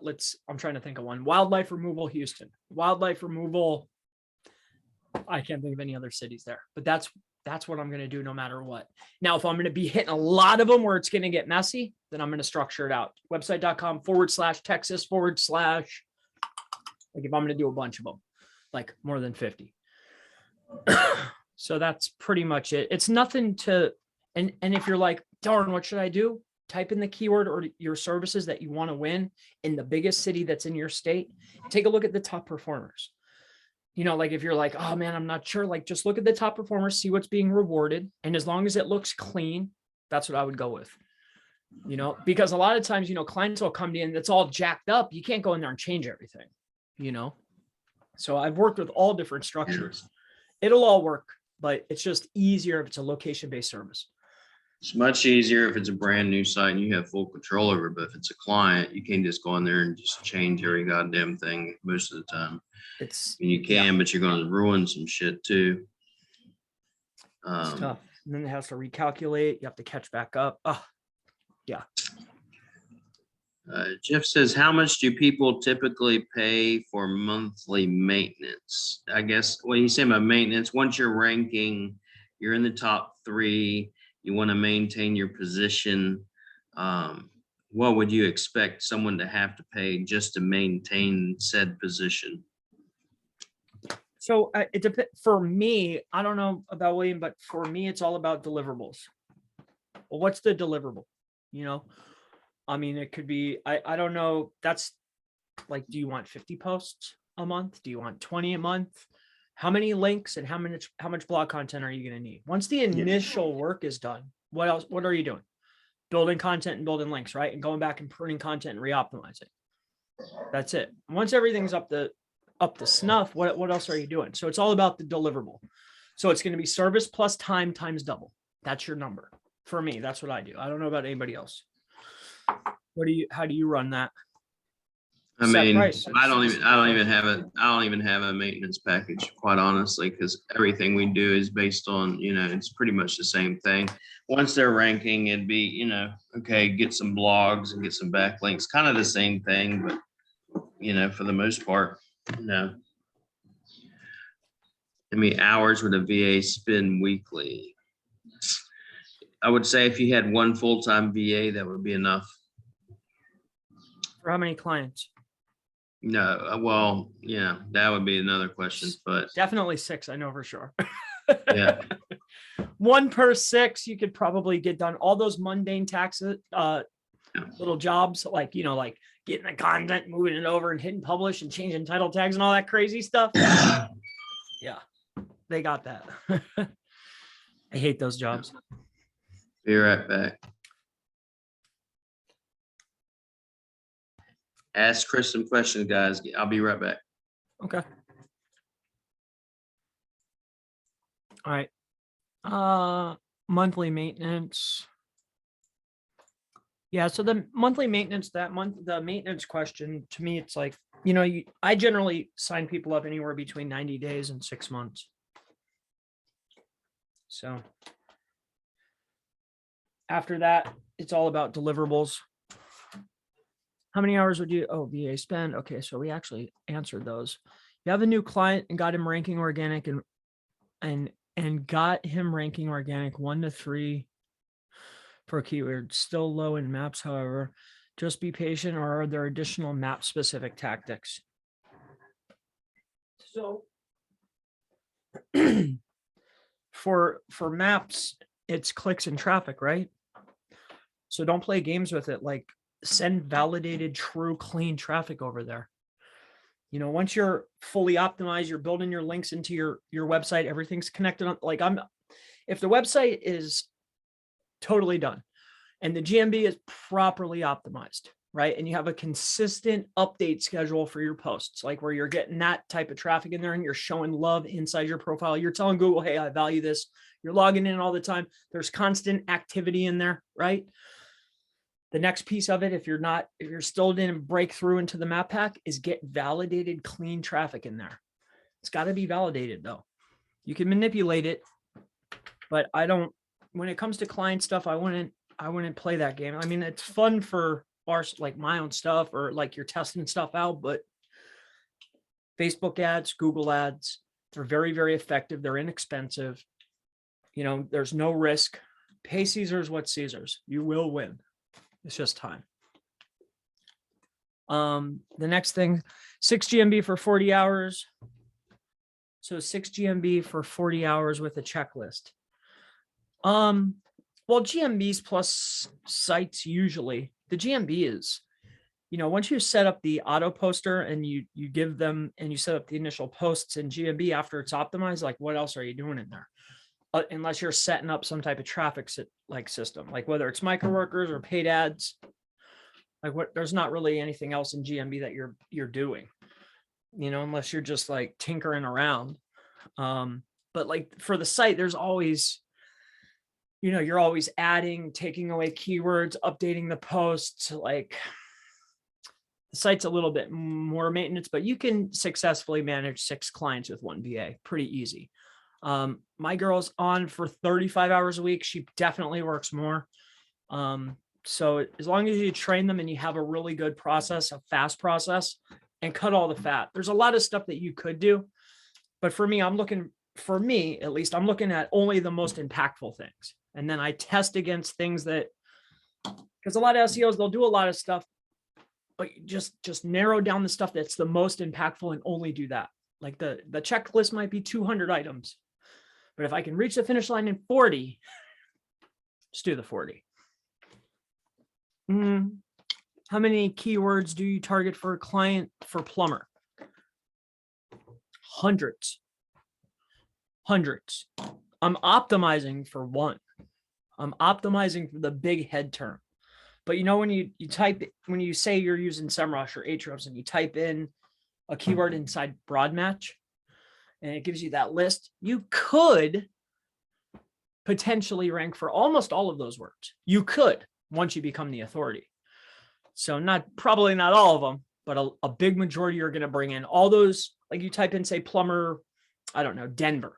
trying to think of one. Wildlife removal, Houston. Wildlife removal. I can't think of any other cities there, but that's what I'm going to do no matter what. Now, if I'm going to be hitting a lot of them where it's going to get messy, then I'm going to structure it out. Website.com / Texas / like if I'm going to do a bunch of them, like more than 50. So that's pretty much it. It's nothing to, and if you're like, darn, what should I do? Type in the keyword or your services that you want to win in the biggest city that's in your state. Take a look at the top performers. Like if you're like, oh man, I'm not sure, like just look at the top performers, see what's being rewarded. And as long as it looks clean, that's what I would go with, because a lot of times, clients will come in, that's all jacked up. You can't go in there and change everything, So I've worked with all different structures. It'll all work, but it's just easier if it's a location-based service. It's much easier if it's a brand new site and you have full control over it. But if it's a client, you can't just go in there and just change every goddamn thing most of the time. I mean, you can, but you're going to ruin some shit too. It's tough. And then it has to recalculate. You have to catch back up. Oh, yeah. Jeff says, how much do people typically pay for monthly maintenance? I guess when you say about maintenance, once you're ranking, you're in the top 3, you want to maintain your position. What would you expect someone to have to pay just to maintain said position? So it depends. For me, I don't know about William, but for me, it's all about deliverables. Well, what's the deliverable? You know, I mean, it could be, I don't know. That's like, do you want 50 posts a month? Do you want 20 a month? How many links and how much blog content are you going to need? Once the initial work is done, what else? What are you doing? Building content and building links, right? And going back and pruning content and re-optimizing. That's it. Once everything's up to snuff, what else are you doing? So it's all about the deliverable. So it's going to be service plus time times double. That's your number. For me, that's what I do. I don't know about anybody else. How do you run that? I mean, I don't even have a maintenance package, quite honestly, because everything we do is based on, you know, it's pretty much the same thing. Once they're ranking, it'd be, you know, okay, get some blogs and get some backlinks, kind of the same thing, but, you know, for the most part, no. How many hours would a VA spend weekly? I would say if you had one full-time VA, that would be enough. For how many clients? No, well, yeah, that would be another question, but definitely 6. I know for sure. Yeah. 1 per 6, you could probably get done all those mundane taxes, little jobs, like, you know, like getting the content, moving it over and hitting publish and changing title tags and all that crazy stuff. Yeah, they got that. I hate those jobs. Be right back. Ask Chris some questions, guys. I'll be right back. Okay. All right. Monthly maintenance. Yeah, so the monthly maintenance that month, the maintenance question, to me, it's like, you know, I generally sign people up anywhere between 90 days and 6 months. So after that, it's all about deliverables. How many hours would you, VA spend? Okay, so we actually answered those. You have a new client and got him ranking organic and got him ranking organic 1 to 3 per keyword. Still low in maps, however. Just be patient, or are there additional map specific tactics? So for maps, it's clicks and traffic, right? So don't play games with it. Like, send validated, true, clean traffic over there. You know, once you're fully optimized, you're building your links into your website, everything's connected on, like, if the website is totally done and the GMB is properly optimized, right? And you have a consistent update schedule for your posts, like where you're getting that type of traffic in there and you're showing love inside your profile. You're telling Google, hey, I value this. You're logging in all the time. There's constant activity in there, right? The next piece of it, if you're still didn't break through into the map pack, is get validated, clean traffic in there. It's got to be validated though. You can manipulate it, but when it comes to client stuff, I wouldn't play that game. I mean, it's fun for like my own stuff, or like you're testing stuff out, but Facebook ads, Google ads, they're very, very effective. They're inexpensive. You know, there's no risk. Pay Caesar's what Caesar's. You will win. It's just time. The next thing, 6 GMB for 40 hours. So 6 GMB for 40 hours with a checklist. Well, GMBs plus sites, usually the GMB is, you know, once you set up the auto poster and you give them and you set up the initial posts in GMB after it's optimized, like what else are you doing in there? Unless you're setting up some type of traffic system, like whether it's micro workers or paid ads, like there's not really anything else in GMB that you're doing, you know, unless you're just like tinkering around. But like for the site, there's always you're always adding, taking away keywords, updating the posts. Like, the site's a little bit more maintenance, but you can successfully manage 6 clients with one VA. Pretty easy. My girl's on for 35 hours a week. She definitely works more. So as long as you train them and you have a really good process, a fast process, and cut all the fat, there's a lot of stuff that you could do. But for me, at least, I'm looking at only the most impactful things. And then I test against things that, because a lot of SEOs, they'll do a lot of stuff, but just narrow down the stuff that's the most impactful and only do that. Like the checklist might be 200 items, but if I can reach the finish line in 40, just do the 40. How many keywords do you target for a client for plumber? Hundreds. I'm optimizing for one. I'm optimizing for the big head term. But when you say you're using SEMrush or Ahrefs and you type in a keyword inside broad match and it gives you that list, you could potentially rank for almost all of those words. You could, once you become the authority. So probably not all of them, but a big majority are going to bring in all those. Like, you type in, say, plumber, I don't know, Denver.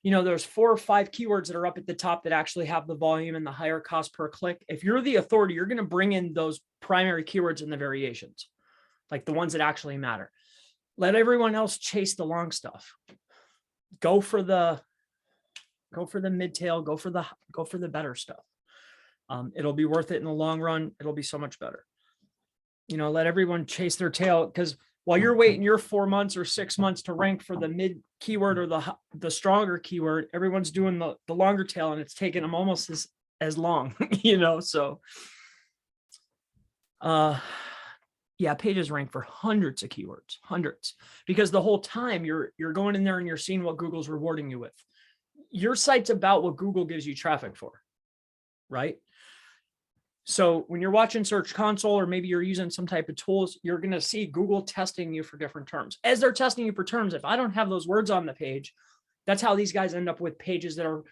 There's 4 or 5 keywords that are up at the top that actually have the volume and the higher cost per click. If you're the authority, you're going to bring in those primary keywords and the variations, like the ones that actually matter. Let everyone else chase the long stuff. Go for the mid-tail, go for the better stuff. It'll be worth it in the long run. It'll be so much better. Let everyone chase their tail, because while you're waiting your 4 months or 6 months to rank for the mid keyword or the stronger keyword, everyone's doing the longer tail, and it's taking them almost as long, so yeah, pages rank for hundreds of keywords, because the whole time you're going in there and you're seeing what Google's rewarding you with. Your site's about what Google gives you traffic for, right? So when you're watching Search Console, or maybe you're using some type of tools, you're going to see Google testing you for different terms. As they're testing you for terms, if I don't have those words on the page, that's how these guys end up with pages that are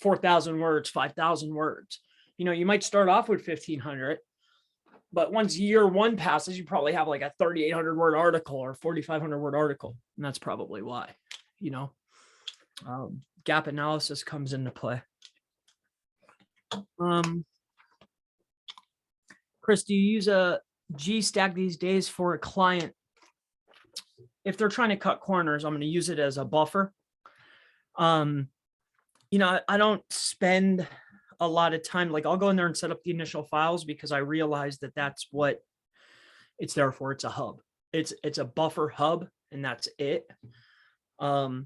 4,000 words, 5,000 words. You might start off with 1,500, but once year 1 passes, you probably have like a 3,800 word article or 4,500 word article. And that's probably why, gap analysis comes into play. Chris, do you use a G-Stack these days for a client? If they're trying to cut corners, I'm going to use it as a buffer. I don't spend a lot of time. Like, I'll go in there and set up the initial files, because I realize that that's what it's there for. It's a hub. It's a buffer hub, and that's it. I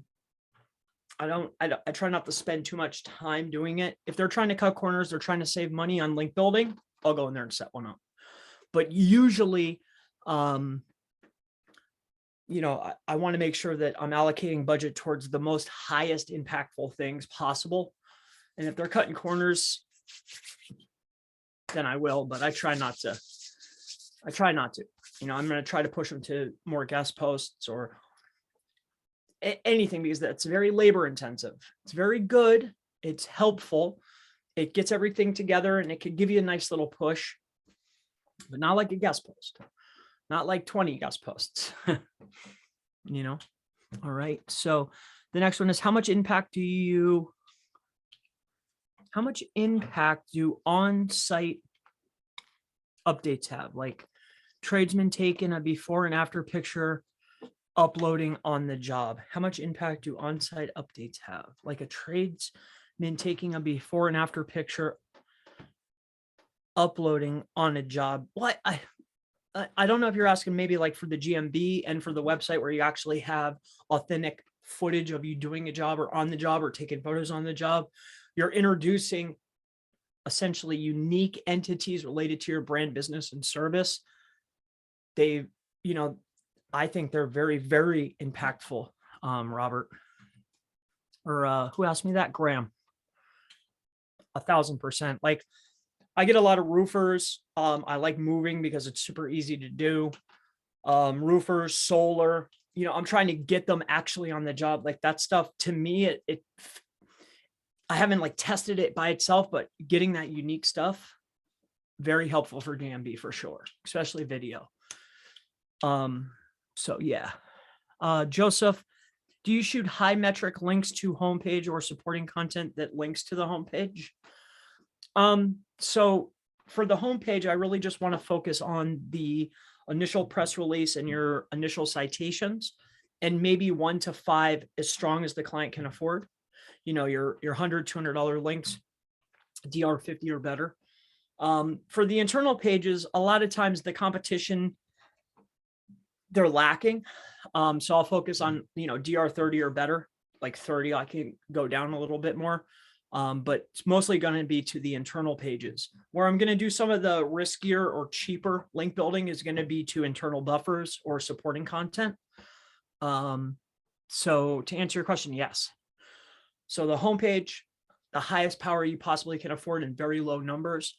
try not to spend too much time doing it. If they're trying to cut corners, they're trying to save money on link building, I'll go in there and set one up. But usually, I want to make sure that I'm allocating budget towards the most highest impactful things possible. And if they're cutting corners, then I will, but I try not to. I'm going to try to push them to more guest posts or anything, because that's very labor intensive. It's very good. It's helpful. It gets everything together, and it could give you a nice little push, but not like a guest post, not like 20 guest posts, All right. So the next one is, how much impact do on-site updates have? Like, tradesmen taking a before and after picture, uploading on the job. How much impact do on-site updates have? Like a tradesman taking a before and after picture, uploading on a job. What? I don't know if you're asking maybe like for the GMB and for the website where you actually have authentic footage of you doing a job or on the job or taking photos on the job. You're introducing essentially unique entities related to your brand, business, and service. I think they're very, very impactful. Robert, or who asked me that? Graham. 1,000%. Like, I get a lot of roofers. I like moving because it's super easy to do. Roofers, solar, I'm trying to get them actually on the job. Like, that stuff to me, I haven't like tested it by itself, but getting that unique stuff, very helpful for DMB for sure, especially video. So yeah. Joseph, do you shoot high metric links to homepage or supporting content that links to the homepage? So for the homepage, I really just want to focus on the initial press release and your initial citations, and maybe 1 to 5 as strong as the client can afford. You know, your $100, $200 links, DR 50 or better. For the internal pages, a lot of times the competition, they're lacking. So I'll focus on, you know, DR 30 or better, like 30, I can go down a little bit more. But it's mostly going to be to the internal pages. Where I'm going to do some of the riskier or cheaper link building is going to be to internal buffers or supporting content. So to answer your question, yes. So the homepage, the highest power you possibly can afford in very low numbers.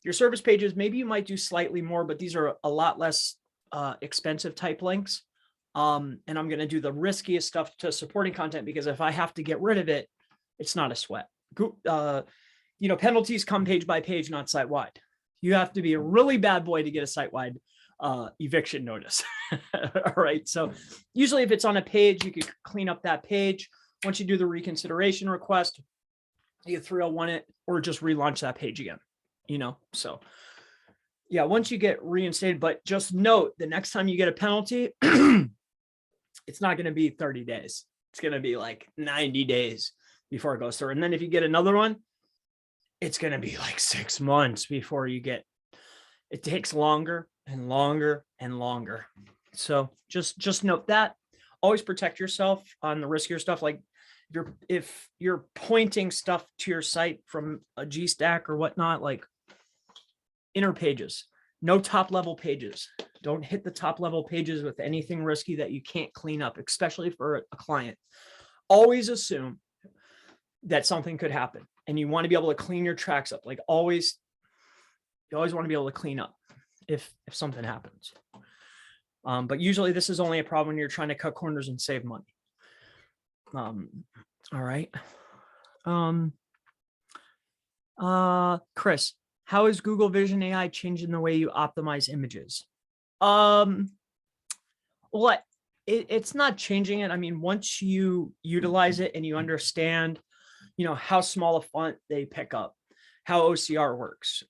Your service pages, maybe you might do slightly more, but these are a lot less expensive type links. And I'm going to do the riskiest stuff to supporting content, because if I have to get rid of it, it's not a sweat. You know, penalties come page by page, not site wide. You have to be a really bad boy to get a site wide eviction notice. All right. So usually if it's on a page, you could clean up that page. Once you do the reconsideration request, you 301 it or just relaunch that page again, you know? So yeah, once you get reinstated, but just note the next time you get a penalty, it's not going to be 30 days. It's going to be like 90 days before it goes through. And then if you get another one, it's going to be like 6 months before you get, it takes longer and longer and longer. So just note that. Always protect yourself on the riskier stuff. Like if you're pointing stuff to your site from a G stack or whatnot, like inner pages, no top level pages. Don't hit the top level pages with anything risky that you can't clean up, especially for a client. Always assume that something could happen and you want to be able to clean your tracks up. Like always, you always want to be able to clean up if something happens. But usually this is only a problem when you're trying to cut corners and save money. All right. Chris, how is Google Vision AI changing the way you optimize images? It's not changing it. I mean, once you utilize it and you understand, you know, how small a font they pick up, how OCR works,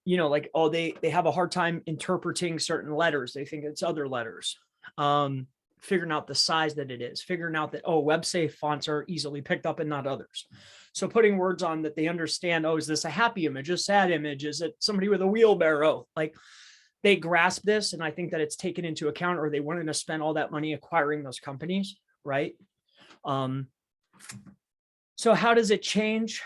you know, like, oh, they have a hard time interpreting certain letters. They think it's other letters. Figuring out the size that it is, figuring out that, oh, web safe fonts are easily picked up and not others. So putting words on that they understand, oh, is this a happy image, a sad image? Is it somebody with a wheelbarrow? Like they grasp this, and I think that it's taken into account, or they wanted to spend all that money acquiring those companies, right? So how does it change?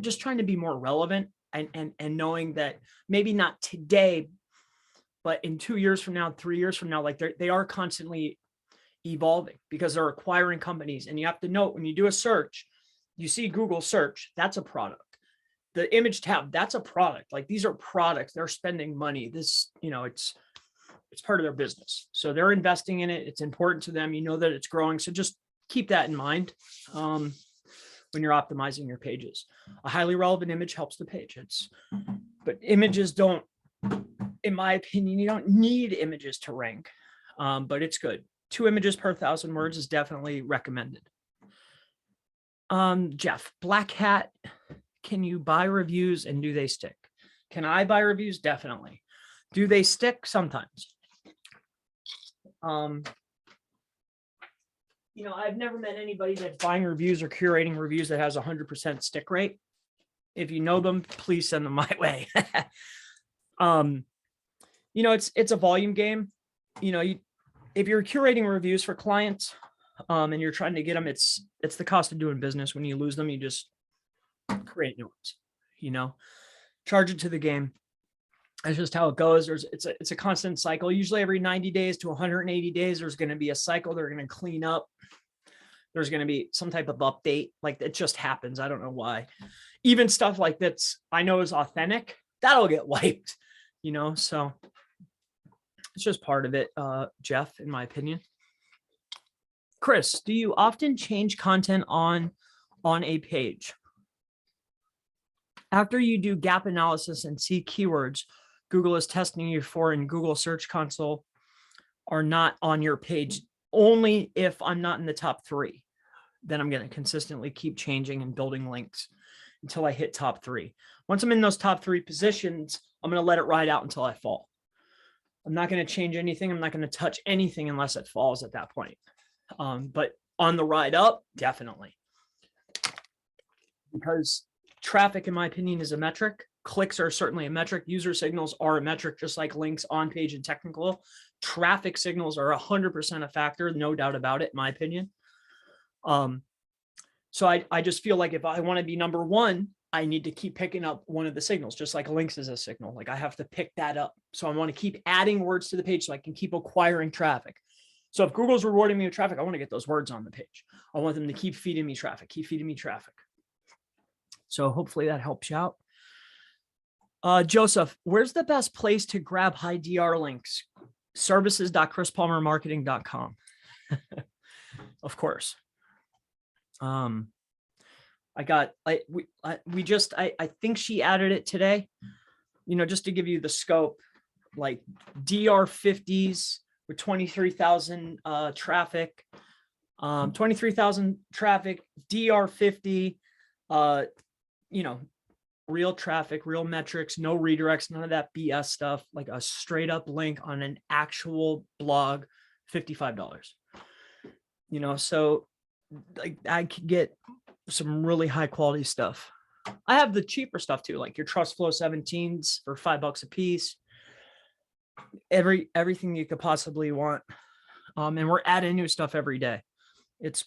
Just trying to be more relevant and knowing that maybe not today, but in 2 years from now, 3 years from now, like they are constantly evolving because they're acquiring companies. And you have to note, when you do a search, you see Google search, that's a product. The image tab, that's a product. Like these are products, they're spending money. This, you know, it's part of their business. So they're investing in it. It's important to them. You know that it's growing. So just keep that in mind when you're optimizing your pages. A highly relevant image helps the page. But images don't, in my opinion, you don't need images to rank, but it's good. 2 images per 1,000 words is definitely recommended. Jeff, Black Hat, can you buy reviews and do they stick? Can I buy reviews? Definitely. Do they stick? Sometimes. You know, I've never met anybody that's buying reviews or curating reviews that has 100% stick rate. If you know them, please send them my way. You know, it's a volume game. You know, if you're curating reviews for clients and you're trying to get them, it's the cost of doing business. When you lose them, you just create new ones, you know, charge it to the game. That's just how it goes. It's a constant cycle. Usually every 90 days to 180 days, there's going to be a cycle. They're going to clean up. There's going to be some type of update. Like it just happens. I don't know why. Even stuff like that's, I know is authentic, that'll get wiped, you know? So it's just part of it, Jeff, in my opinion. Chris, do you often change content on on a page. After you do gap analysis and see keywords Google is testing you for in Google Search Console are not on your page, only if I'm not in the top 3, then I'm going to consistently keep changing and building links until I hit top 3. Once I'm in those top 3 positions, I'm going to let it ride out until I fall. I'm not going to change anything. I'm not going to touch anything unless it falls at that point. But on the ride up, definitely. Because traffic, in my opinion, is a metric. Clicks are certainly a metric. User signals are a metric, just like links on page and technical. Traffic signals are 100% a factor, no doubt about it, in my opinion. So I just feel like if I want to be number 1, I need to keep picking up one of the signals, just like links is a signal. Like I have to pick that up. So I want to keep adding words to the page so I can keep acquiring traffic. So if Google's rewarding me with traffic, I want to get those words on the page. I want them to keep feeding me traffic, keep feeding me traffic. So hopefully that helps you out. Joseph, where's the best place to grab high DR links? Services.chrispalmermarketing.com. Of course. I think she added it today, just to give you the scope, like DR50s with 23,000 traffic, 23,000 traffic, DR50, real traffic, real metrics, no redirects, none of that BS stuff, like a straight up link on an actual blog, $55. So like I could get some really high quality stuff. I have the cheaper stuff too, like your Trust Flow 17s for $5 a piece. Everything you could possibly want. And we're adding new stuff every day. It's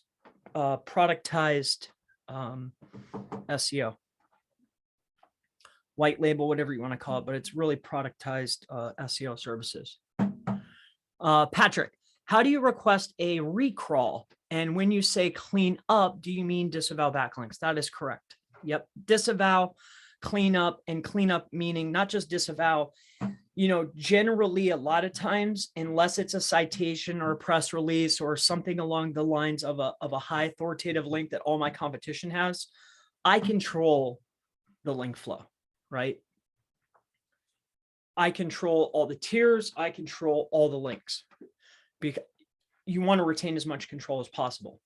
productized SEO. White label, whatever you want to call it, but it's really productized SEO services. Patrick, how do you request a recrawl? And when you say clean up, do you mean disavow backlinks? That is correct. Yep. Disavow, clean up, and clean up meaning not just disavow, generally a lot of times, unless it's a citation or a press release or something along the lines of a high authoritative link that all my competition has, I control the link flow. Right? I control all the tiers. I control all the links because you want to retain as much control as possible,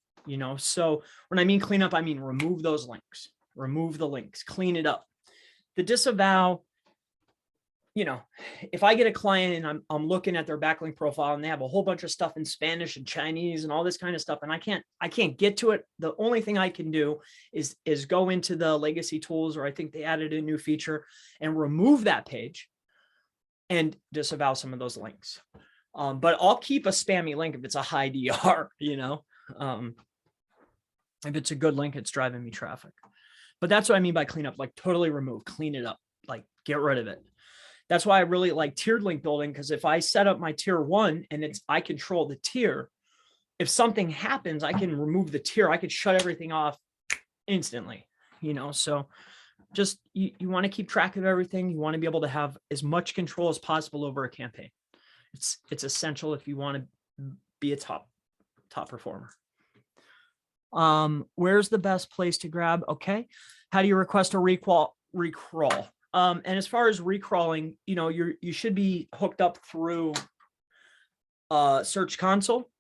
So when I mean clean up, I mean remove those links, remove the links, clean it up. The disavow, if I get a client and I'm looking at their backlink profile and they have a whole bunch of stuff in Spanish and Chinese and all this kind of stuff, and I can't get to it. The only thing I can do is go into the legacy tools, or I think they added a new feature, and remove that page and disavow some of those links. But I'll keep a spammy link if it's a high DR, if it's a good link, it's driving me traffic. But that's what I mean by clean up, like totally remove, clean it up, like get rid of it. That's why I really like tiered link building, because if I set up my tier 1 and I control the tier, if something happens, I can remove the tier. I could shut everything off instantly, so just you want to keep track of everything. You want to be able to have as much control as possible over a campaign. It's essential if you want to be a top performer. Where's the best place to grab? Okay. How do you request a recrawl? And as far as recrawling, you should be hooked up through Search Console.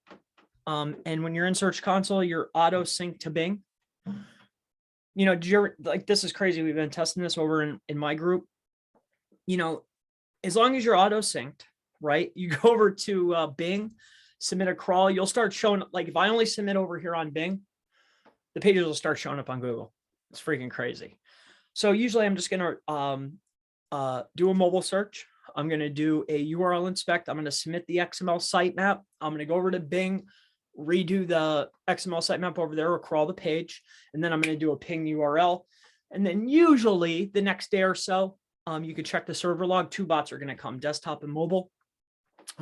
And when you're in Search Console, you're auto sync to Bing. This is crazy. We've been testing this over in my group. As long as you're auto synced, right? You go over to Bing, submit a crawl, you'll start showing, like if I only submit over here on Bing, the pages will start showing up on Google. It's freaking crazy. So usually I'm just going to do a mobile search. I'm going to do a URL inspect. I'm going to submit the XML sitemap. I'm going to go over to Bing, redo the XML sitemap over there, or crawl the page. And then I'm going to do a ping URL. And then usually the next day or so, you could check the server log. 2 bots are going to come, desktop and mobile.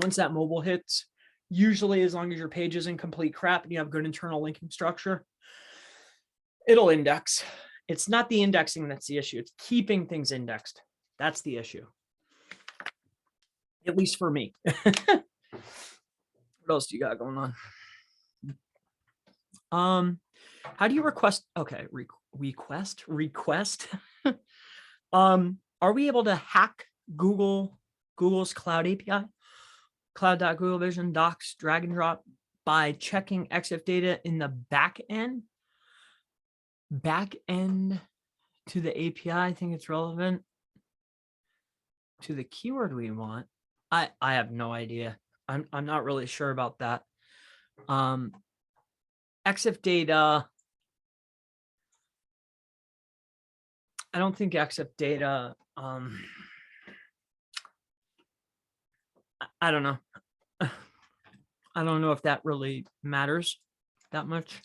Once that mobile hits, usually as long as your page isn't complete crap and you have good internal linking structure, it'll index. It's not the indexing that's the issue. It's keeping things indexed. That's the issue. At least for me. What else do you got going on? How do you request? Okay, request. Are we able to hack Google's Cloud API, cloud.googlevision docs, drag and drop by checking EXIF data in the back end to the API? I think it's relevant to the keyword we want. I have no idea. I'm not really sure about that. EXIF data. I don't think EXIF data. I don't know. I don't know if that really matters that much.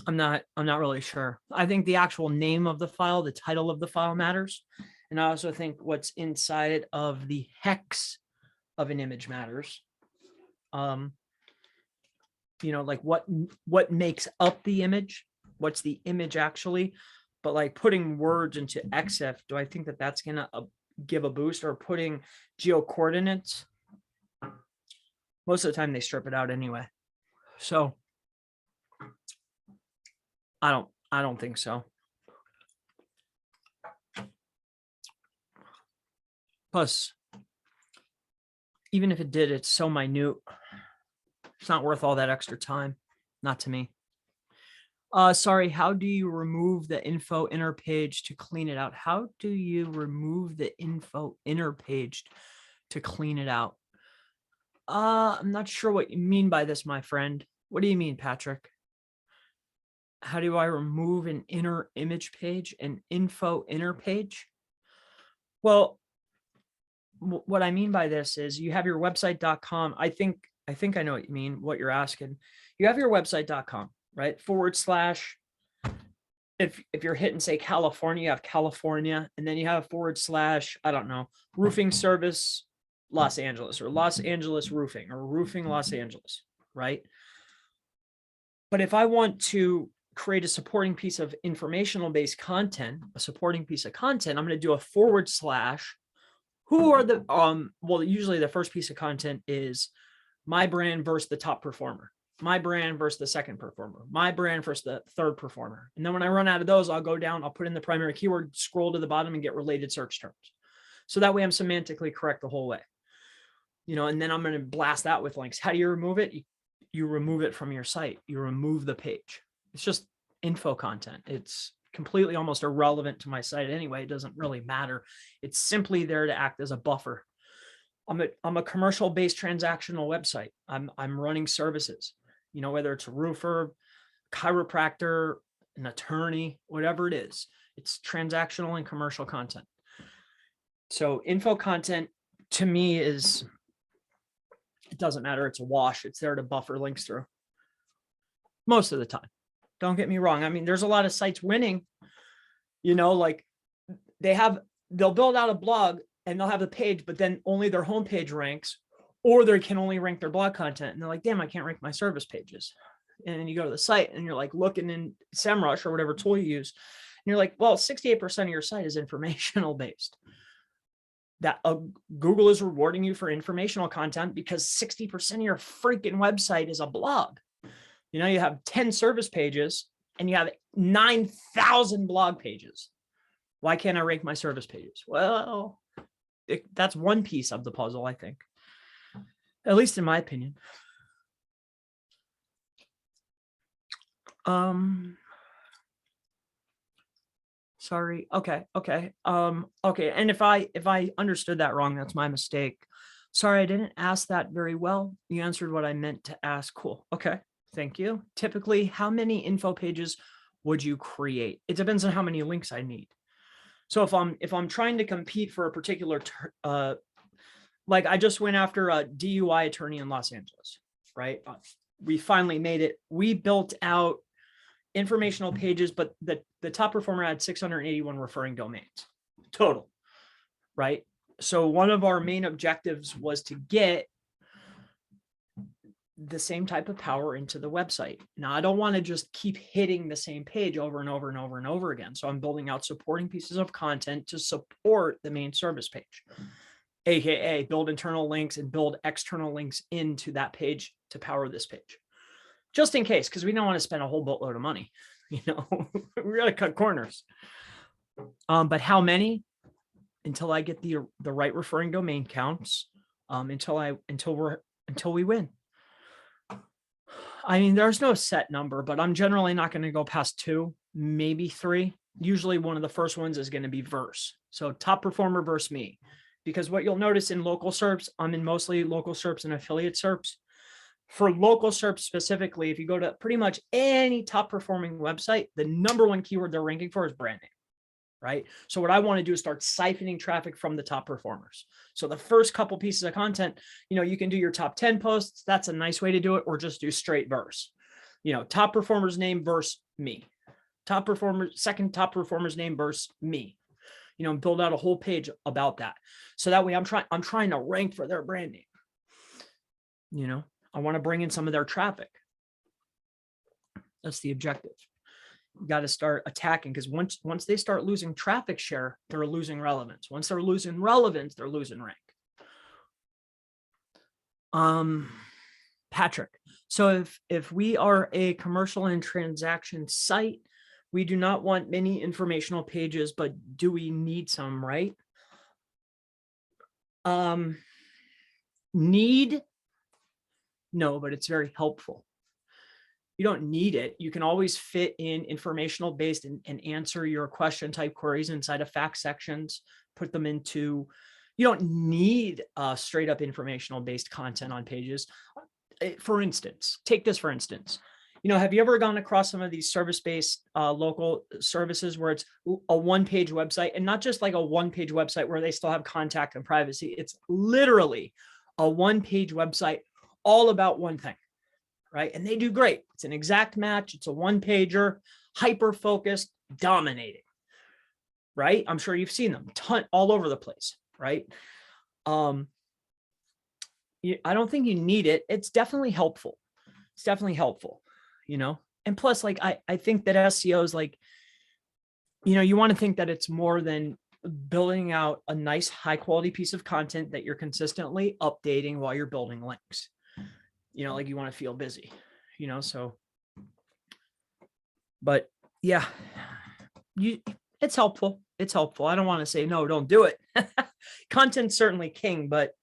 I'm not really sure. I think the actual name of the file, the title of the file matters. And I also think what's inside of the hex of an image matters. Like what makes up the image, what's the image actually, but like putting words into EXIF, do I think that that's going to give a boost, or putting geo coordinates? Most of the time they strip it out anyway. So I don't think so. Plus, even if it did, it's so minute. It's not worth all that extra time. Not to me. Sorry, how do you remove the info inner page to clean it out? How do you remove the info inner page to clean it out? I'm not sure what you mean by this, my friend. What do you mean, Patrick? How do I remove an inner image page, an info inner page? Well, what I mean by this is you have your website.com. I think I know what you mean, what you're asking. You have your website.com, right? / if you're hitting, say, California, you have California, and then you have / I don't know, roofing service Los Angeles, or Los Angeles roofing, or roofing Los Angeles, right? But if I want to create a supporting piece of informational based content, a supporting piece of content, I'm going to do a / who are the well, usually the first piece of content is my brand versus the top performer, my brand versus the second performer, my brand versus the third performer. And then when I run out of those, I'll go down, I'll put in the primary keyword, scroll to the bottom, and get related search terms. So that way I'm semantically correct the whole way. And then I'm going to blast that with links. How do you remove it? You remove it from your site. You remove the page. It's just info content. It's completely almost irrelevant to my site anyway. It doesn't really matter. It's simply there to act as a buffer. I'm a commercial-based transactional website. I'm running services, whether it's a roofer, chiropractor, an attorney, whatever it is. It's transactional and commercial content. So info content to me it doesn't matter. It's a wash. It's there to buffer links through most of the time. Don't get me wrong. I mean, there's a lot of sites winning, like they'll build out a blog and they'll have a page, but then only their homepage ranks, or they can only rank their blog content. And they're like, damn, I can't rank my service pages. And then you go to the site and you're like looking in SEMrush or whatever tool you use. And you're like, well, 68% of your site is informational based. That Google is rewarding you for informational content because 60% of your freaking website is a blog. You have 10 service pages and you have 9,000 blog pages. Why can't I rank my service pages? Well, that's one piece of the puzzle, I think, at least in my opinion. Sorry. Okay. And if I understood that wrong, that's my mistake. Sorry, I didn't ask that very well. You answered what I meant to ask. Cool. Okay. Thank you. Typically, how many info pages would you create? It depends on how many links I need. So if I'm trying to compete for a particular, like I just went after a DUI attorney in Los Angeles, right? We finally made it. We built out informational pages, but the top performer had 681 referring domains total, right? So one of our main objectives was to get the same type of power into the website. Now, I don't want to just keep hitting the same page over and over and over and over again. So I'm building out supporting pieces of content to support the main service page, AKA build internal links and build external links into that page to power this page. just in case, because we don't want to spend a whole boatload of money. We got to cut corners. But how many? Until I get the right referring domain counts, until we win. I mean, there's no set number, but I'm generally not going to go past 2, maybe 3. Usually one of the first ones is going to be verse. So top performer versus me, because what you'll notice in local SERPs, I'm in mostly local SERPs and affiliate SERPs. For local SERPs specifically, if you go to pretty much any top performing website, the number 1 keyword they're ranking for is branding. Right? So what I want to do is start siphoning traffic from the top performers. So the first couple pieces of content, you can do your top 10 posts. That's a nice way to do it, or just do straight verse. Top performer's name versus me. Second top performer's name versus me. Build out a whole page about that. So that way I'm trying to rank for their branding. I want to bring in some of their traffic. That's the objective. You got to start attacking, because once they start losing traffic share, they're losing relevance. Once they're losing relevance, they're losing rank. Patrick, so if we are a commercial and transaction site, we do not want many informational pages, but do we need some, right? Need? No, but it's very helpful. You don't need it. You can always fit in informational based and answer your question type queries inside of fact sections, put them into, you don't need straight up informational based content on pages. For instance, take this for instance, have you ever gone across some of these service-based local services where it's a 1-page website, and not just like a 1-page website where they still have contact and privacy. It's literally a 1-page website all about one thing. Right? And they do great. It's an exact match. It's a 1-pager, hyper-focused, dominating. Right? I'm sure you've seen them all over the place. Right? I don't think you need it. It's definitely helpful. It's definitely helpful, And plus, like, I think that SEO is like, you want to think that it's more than building out a nice, high-quality piece of content that you're consistently updating while you're building links. Like you want to feel busy, so, but yeah, it's helpful. It's helpful. I don't want to say, no, don't do it. Content's certainly king, but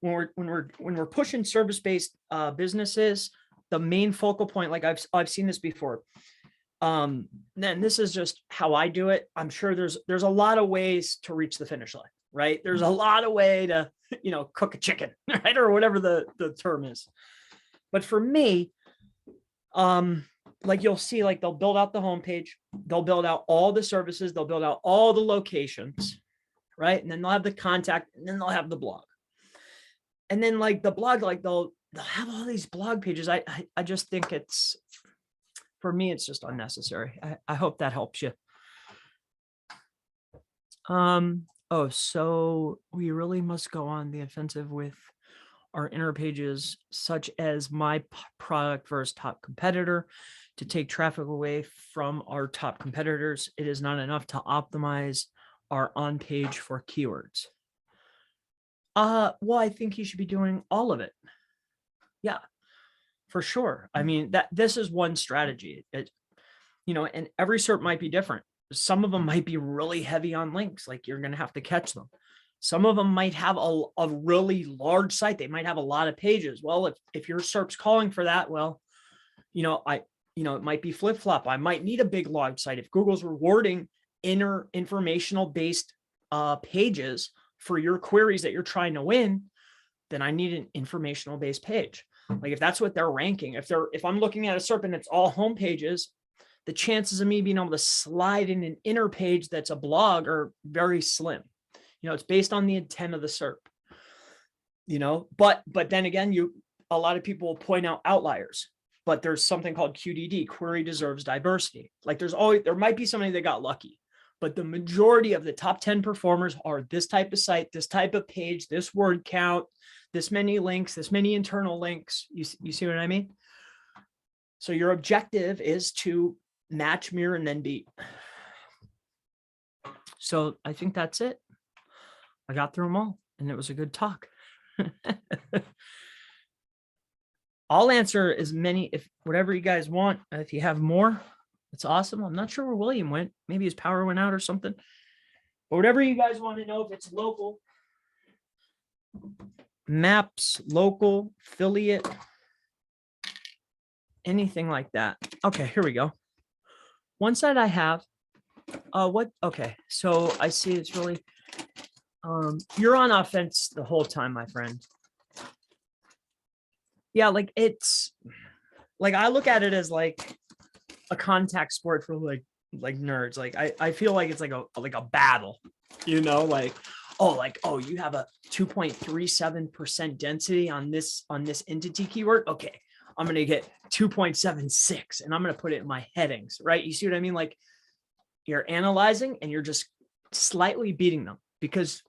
when we're pushing service-based businesses, the main focal point, like I've seen this before. Then this is just how I do it. I'm sure there's a lot of ways to reach the finish line, right? There's a lot of way to, cook a chicken, right? Or whatever the term is. But for me, like you'll see, like they'll build out the homepage, they'll build out all the services, they'll build out all the locations, right? And then they'll have the contact, and then they'll have the blog. And then like the blog, like they'll have all these blog pages. I just think for me, it's just unnecessary. I hope that helps you. Oh, so we really must go on the offensive with our inner pages, such as my product versus top competitor, to take traffic away from our top competitors. It is not enough to optimize our on page for keywords. Well, I think you should be doing all of it. Yeah, for sure. I mean, this is one strategy. And every SERP might be different. Some of them might be really heavy on links, like you're going to have to catch them. Some of them might have a really large site. They might have a lot of pages. Well, if your SERP's calling for that, well, it might be flip-flop. I might need a big large site. If Google's rewarding inner informational based pages for your queries that you're trying to win, then I need an informational based page. Like if that's what they're ranking, if I'm looking at a SERP and it's all home pages, the chances of me being able to slide in an inner page that's a blog are very slim. It's based on the intent of the SERP, but then again, a lot of people will point out outliers, but there's something called QDD, query deserves diversity. Like there might be somebody that got lucky, but the majority of the top 10 performers are this type of site, this type of page, this word count, this many links, this many internal links. You see what I mean? So your objective is to match, mirror, and then beat. So I think that's it. I got through them all, and it was a good talk. I'll answer as many, if whatever you guys want. If you have more, it's awesome. I'm not sure where William went. Maybe his power went out or something. But whatever you guys want to know, if it's local, maps, local, affiliate, anything like that. Okay, here we go. One side I have, okay, so I see it's really, you're on offense the whole time, my friend. Yeah, like it's, like I look at it as like a contact sport for like nerds. Like I feel like it's like a battle, you know, like, oh, you have a 2.37% density on this entity keyword. Okay, I'm going to get 2.76 and I'm going to put it in my headings, right? You see what I mean? Like you're analyzing and you're just slightly beating them because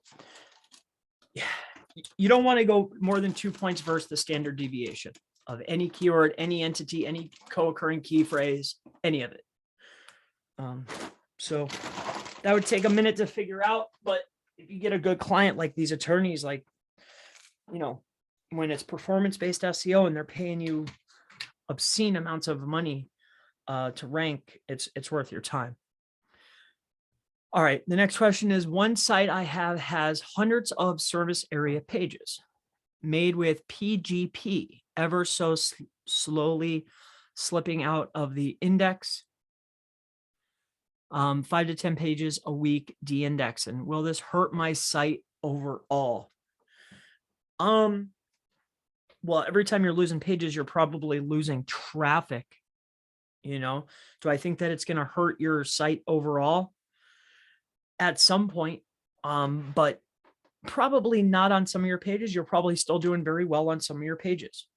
you don't want to go more than 2 points versus the standard deviation of any keyword, any entity, any co-occurring key phrase, any of it. So that would take a minute to figure out, but if you get a good client like these attorneys, like, you know, when it's performance-based SEO and they're paying you obscene amounts of money to rank, it's worth your time. All right, the next question is, one site I have has hundreds of service area pages made with PGP, ever so slowly slipping out of the index. 5 to 10 pages a week de-indexing. Will this hurt my site overall? Well, every time you're losing pages, you're probably losing traffic. You know, do I think that it's going to hurt your site overall? At some point, but probably not on some of your pages. You're probably still doing very well on some of your pages,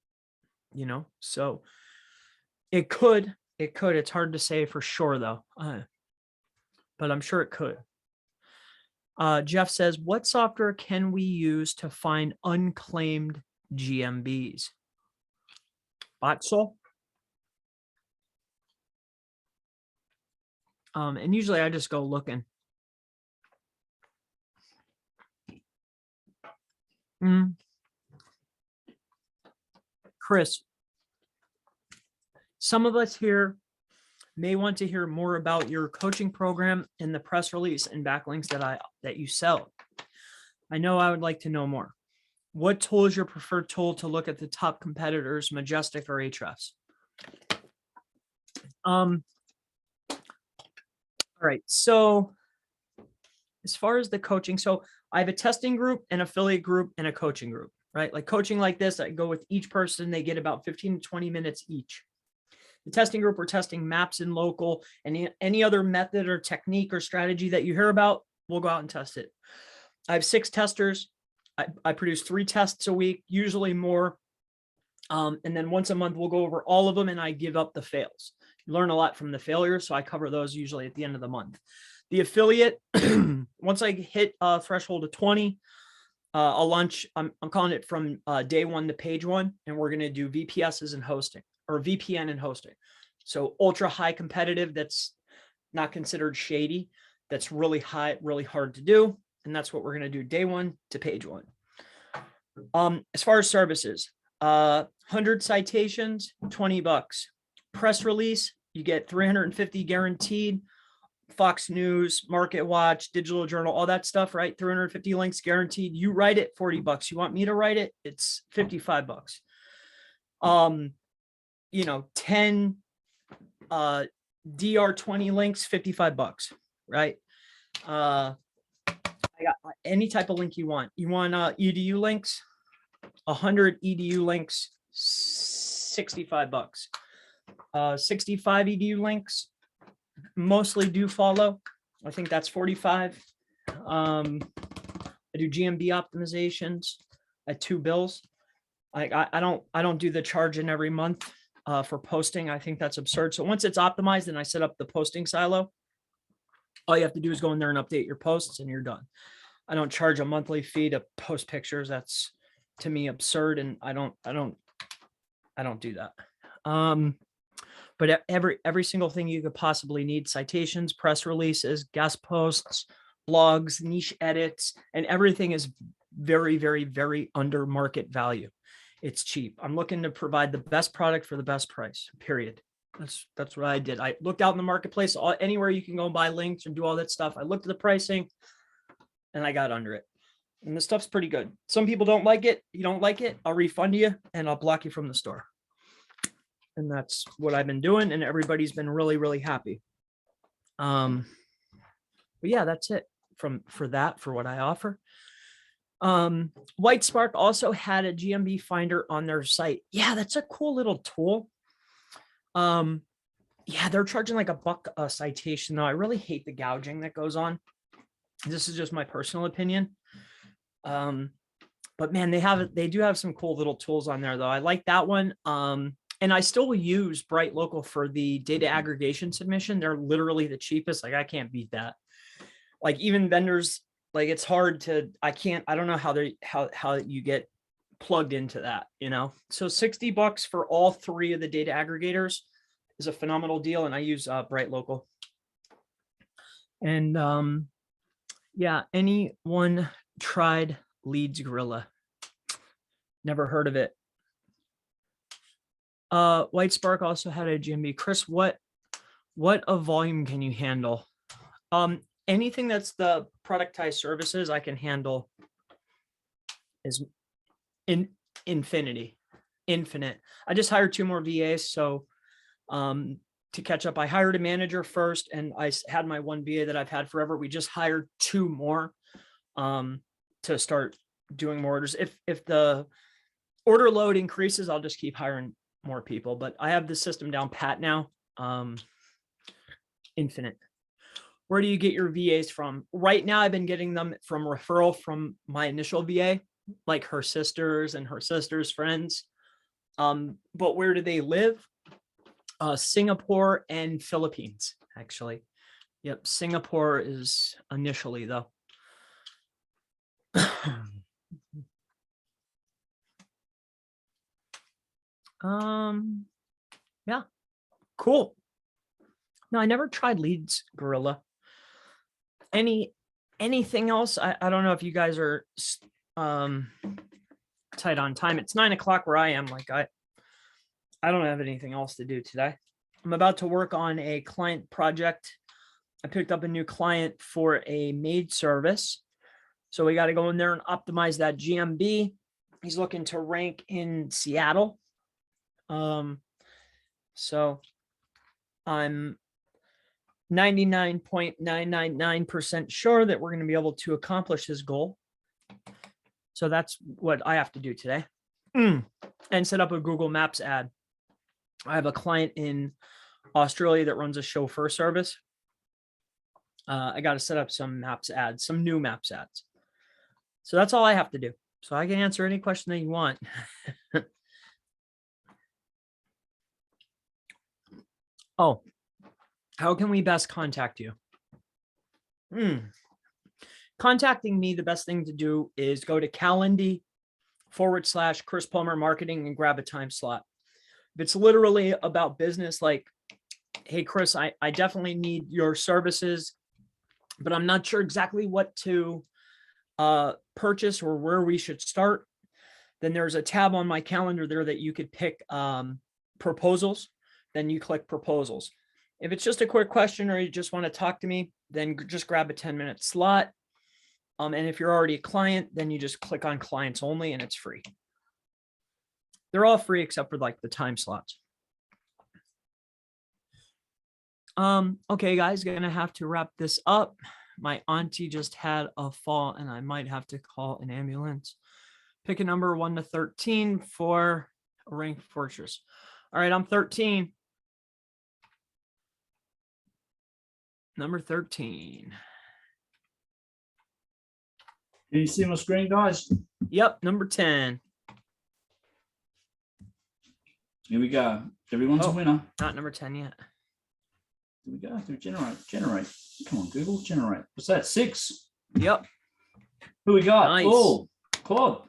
you know, so it could, it's hard to say for sure though, but I'm sure it could. Jeff says, what software can we use to find unclaimed GMBs? Botso. And usually I just go looking. Chris, some of us here may want to hear more about your coaching program and the press release and backlinks that you sell. I know I would like to know more. What tool is your preferred tool to look at the top competitors, Majestic or Ahrefs? All right, so as far as the coaching, so I have a testing group, an affiliate group, and a coaching group, right? Like coaching like this, I go with each person, they get about 15 to 20 minutes each. The testing group, we're testing maps in local, and any other method or technique or strategy that you hear about, we'll go out and test it. I have 6 testers. I produce 3 tests a week, usually more. And then once a month, we'll go over all of them and I give up the fails. You learn a lot from the failures, so I cover those usually at the end of the month. The affiliate, once I hit a threshold of 20, I'll launch, I'm calling it from day 1 to page 1, and we're going to do VPSs and hosting, or VPN and hosting. So ultra high competitive, that's not considered shady. That's really high, really hard to do. And that's what we're going to do day 1 to page 1. As far as services, 100 citations, $20. Press release, you get 350 guaranteed. Fox News, Market Watch, Digital Journal, all that stuff, right? 350 links guaranteed. You write it, $40. You want me to write it? It's $55. You know, 10 DR20 links, $55, right? I got any type of link you want. You want EDU links? 100 EDU links, $65. 65 EDU links, mostly do follow. I think that's 45. I do GMB optimizations at $2. I don't do the charge in every month for posting. I think that's absurd. So once it's optimized and I set up the posting silo, all you have to do is go in there and update your posts and you're done. I don't charge a monthly fee to post pictures. That's to me absurd, and I don't do that. But every single thing you could possibly need: citations, press releases, guest posts, blogs, niche edits, and everything is very, very, very under market value. it's cheap. I'm looking to provide the best product for the best price, period. That's what I did. I looked out in the marketplace, anywhere you can go and buy links and do all that stuff. I looked at the pricing and I got under it. And the stuff's pretty good. Some people don't like it. You don't like it, I'll refund you and I'll block you from the store. And that's what I've been doing. And everybody's been really, really happy. But yeah, that's it for what I offer. White Spark also had a GMB finder on their site. Yeah, that's a cool little tool. Yeah, they're charging like $1 a citation though. I really hate the gouging that goes on. This is just my personal opinion. But man, they do have some cool little tools on there though. I like that one. And I still use Bright Local for the data aggregation submission. They're literally the cheapest. Like I can't beat that. Like even vendors, like it's hard to, I don't know how you get plugged into that, you know? So $60 for all 3 of the data aggregators is a phenomenal deal. And I use Bright Local. And yeah, anyone tried Leads Gorilla? Never heard of it. White Spark also had a GMB. Chris, what a volume can you handle? Anything that's the productized services I can handle is infinite. I just hired 2 more VAs. So to catch up, I hired a manager first and I had my 1 VA that I've had forever. We just hired 2 more to start doing more orders. If the order load increases, I'll just keep hiring more people, but I have the system down pat now. Infinite. Where do you get your VAs from? Right now, I've been getting them from referral from my initial VA, like her sisters and her sisters' friends. But where do they live? Singapore and Philippines, actually. Yep, Singapore is initially though. Yeah, cool. No, I never tried Leads Gorilla. Anything else? I don't know if you guys are tight on time. It's 9 o'clock where I am. Like I don't have anything else to do today. I'm about to work on a client project. I picked up a new client for a maid service. So we got to go in there and optimize that GMB. He's looking to rank in Seattle. So I'm 99.999% sure that we're going to be able to accomplish his goal. So that's what I have to do today. And set up a Google Maps ad. I have a client in Australia that runs a chauffeur service. I got to set up some maps ads, some new maps ads. So that's all I have to do. So I can answer any question that you want. Oh, how can we best contact you? Contacting me, the best thing to do is go to Calendly/Chris Palmer Marketing and grab a time slot. If it's literally about business, like, hey, Chris, I definitely need your services, but I'm not sure exactly what to purchase or where we should start, then there's a tab on my calendar there that you could pick proposals. Then you click proposals. If it's just a quick question or you just want to talk to me, then just grab a 10-minute slot. And if you're already a client, then you just click on clients only and it's free. They're all free except for like the time slots. Okay, guys, gonna have to wrap this up. My auntie just had a fall and I might have to call an ambulance. Pick a number 1 to 13 for a rank fortress. All right, I'm 13. Number 13. Can you see my screen, guys? Yep, number 10. Here we go. Everyone's a winner. Not number 10 yet. Here we go. Generate. Come on, Google, generate. What's that? 6. Yep. Who we got? Nice. Oh, Claude.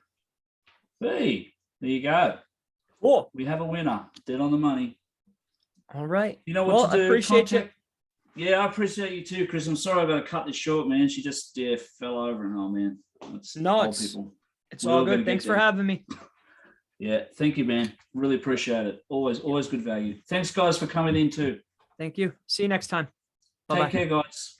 Hey, there you go. Cool. We have a winner. Dead on the money. All right. You know what to do. I appreciate you. Yeah, I appreciate you too, Chris. I'm sorry about to cut this short, man. She just fell over and oh man. It's all good. Thanks for having me. Yeah, thank you, man. Really appreciate it. Always good value. Thanks, guys, for coming in too. Thank you. See you next time. Bye-bye. Take care, guys.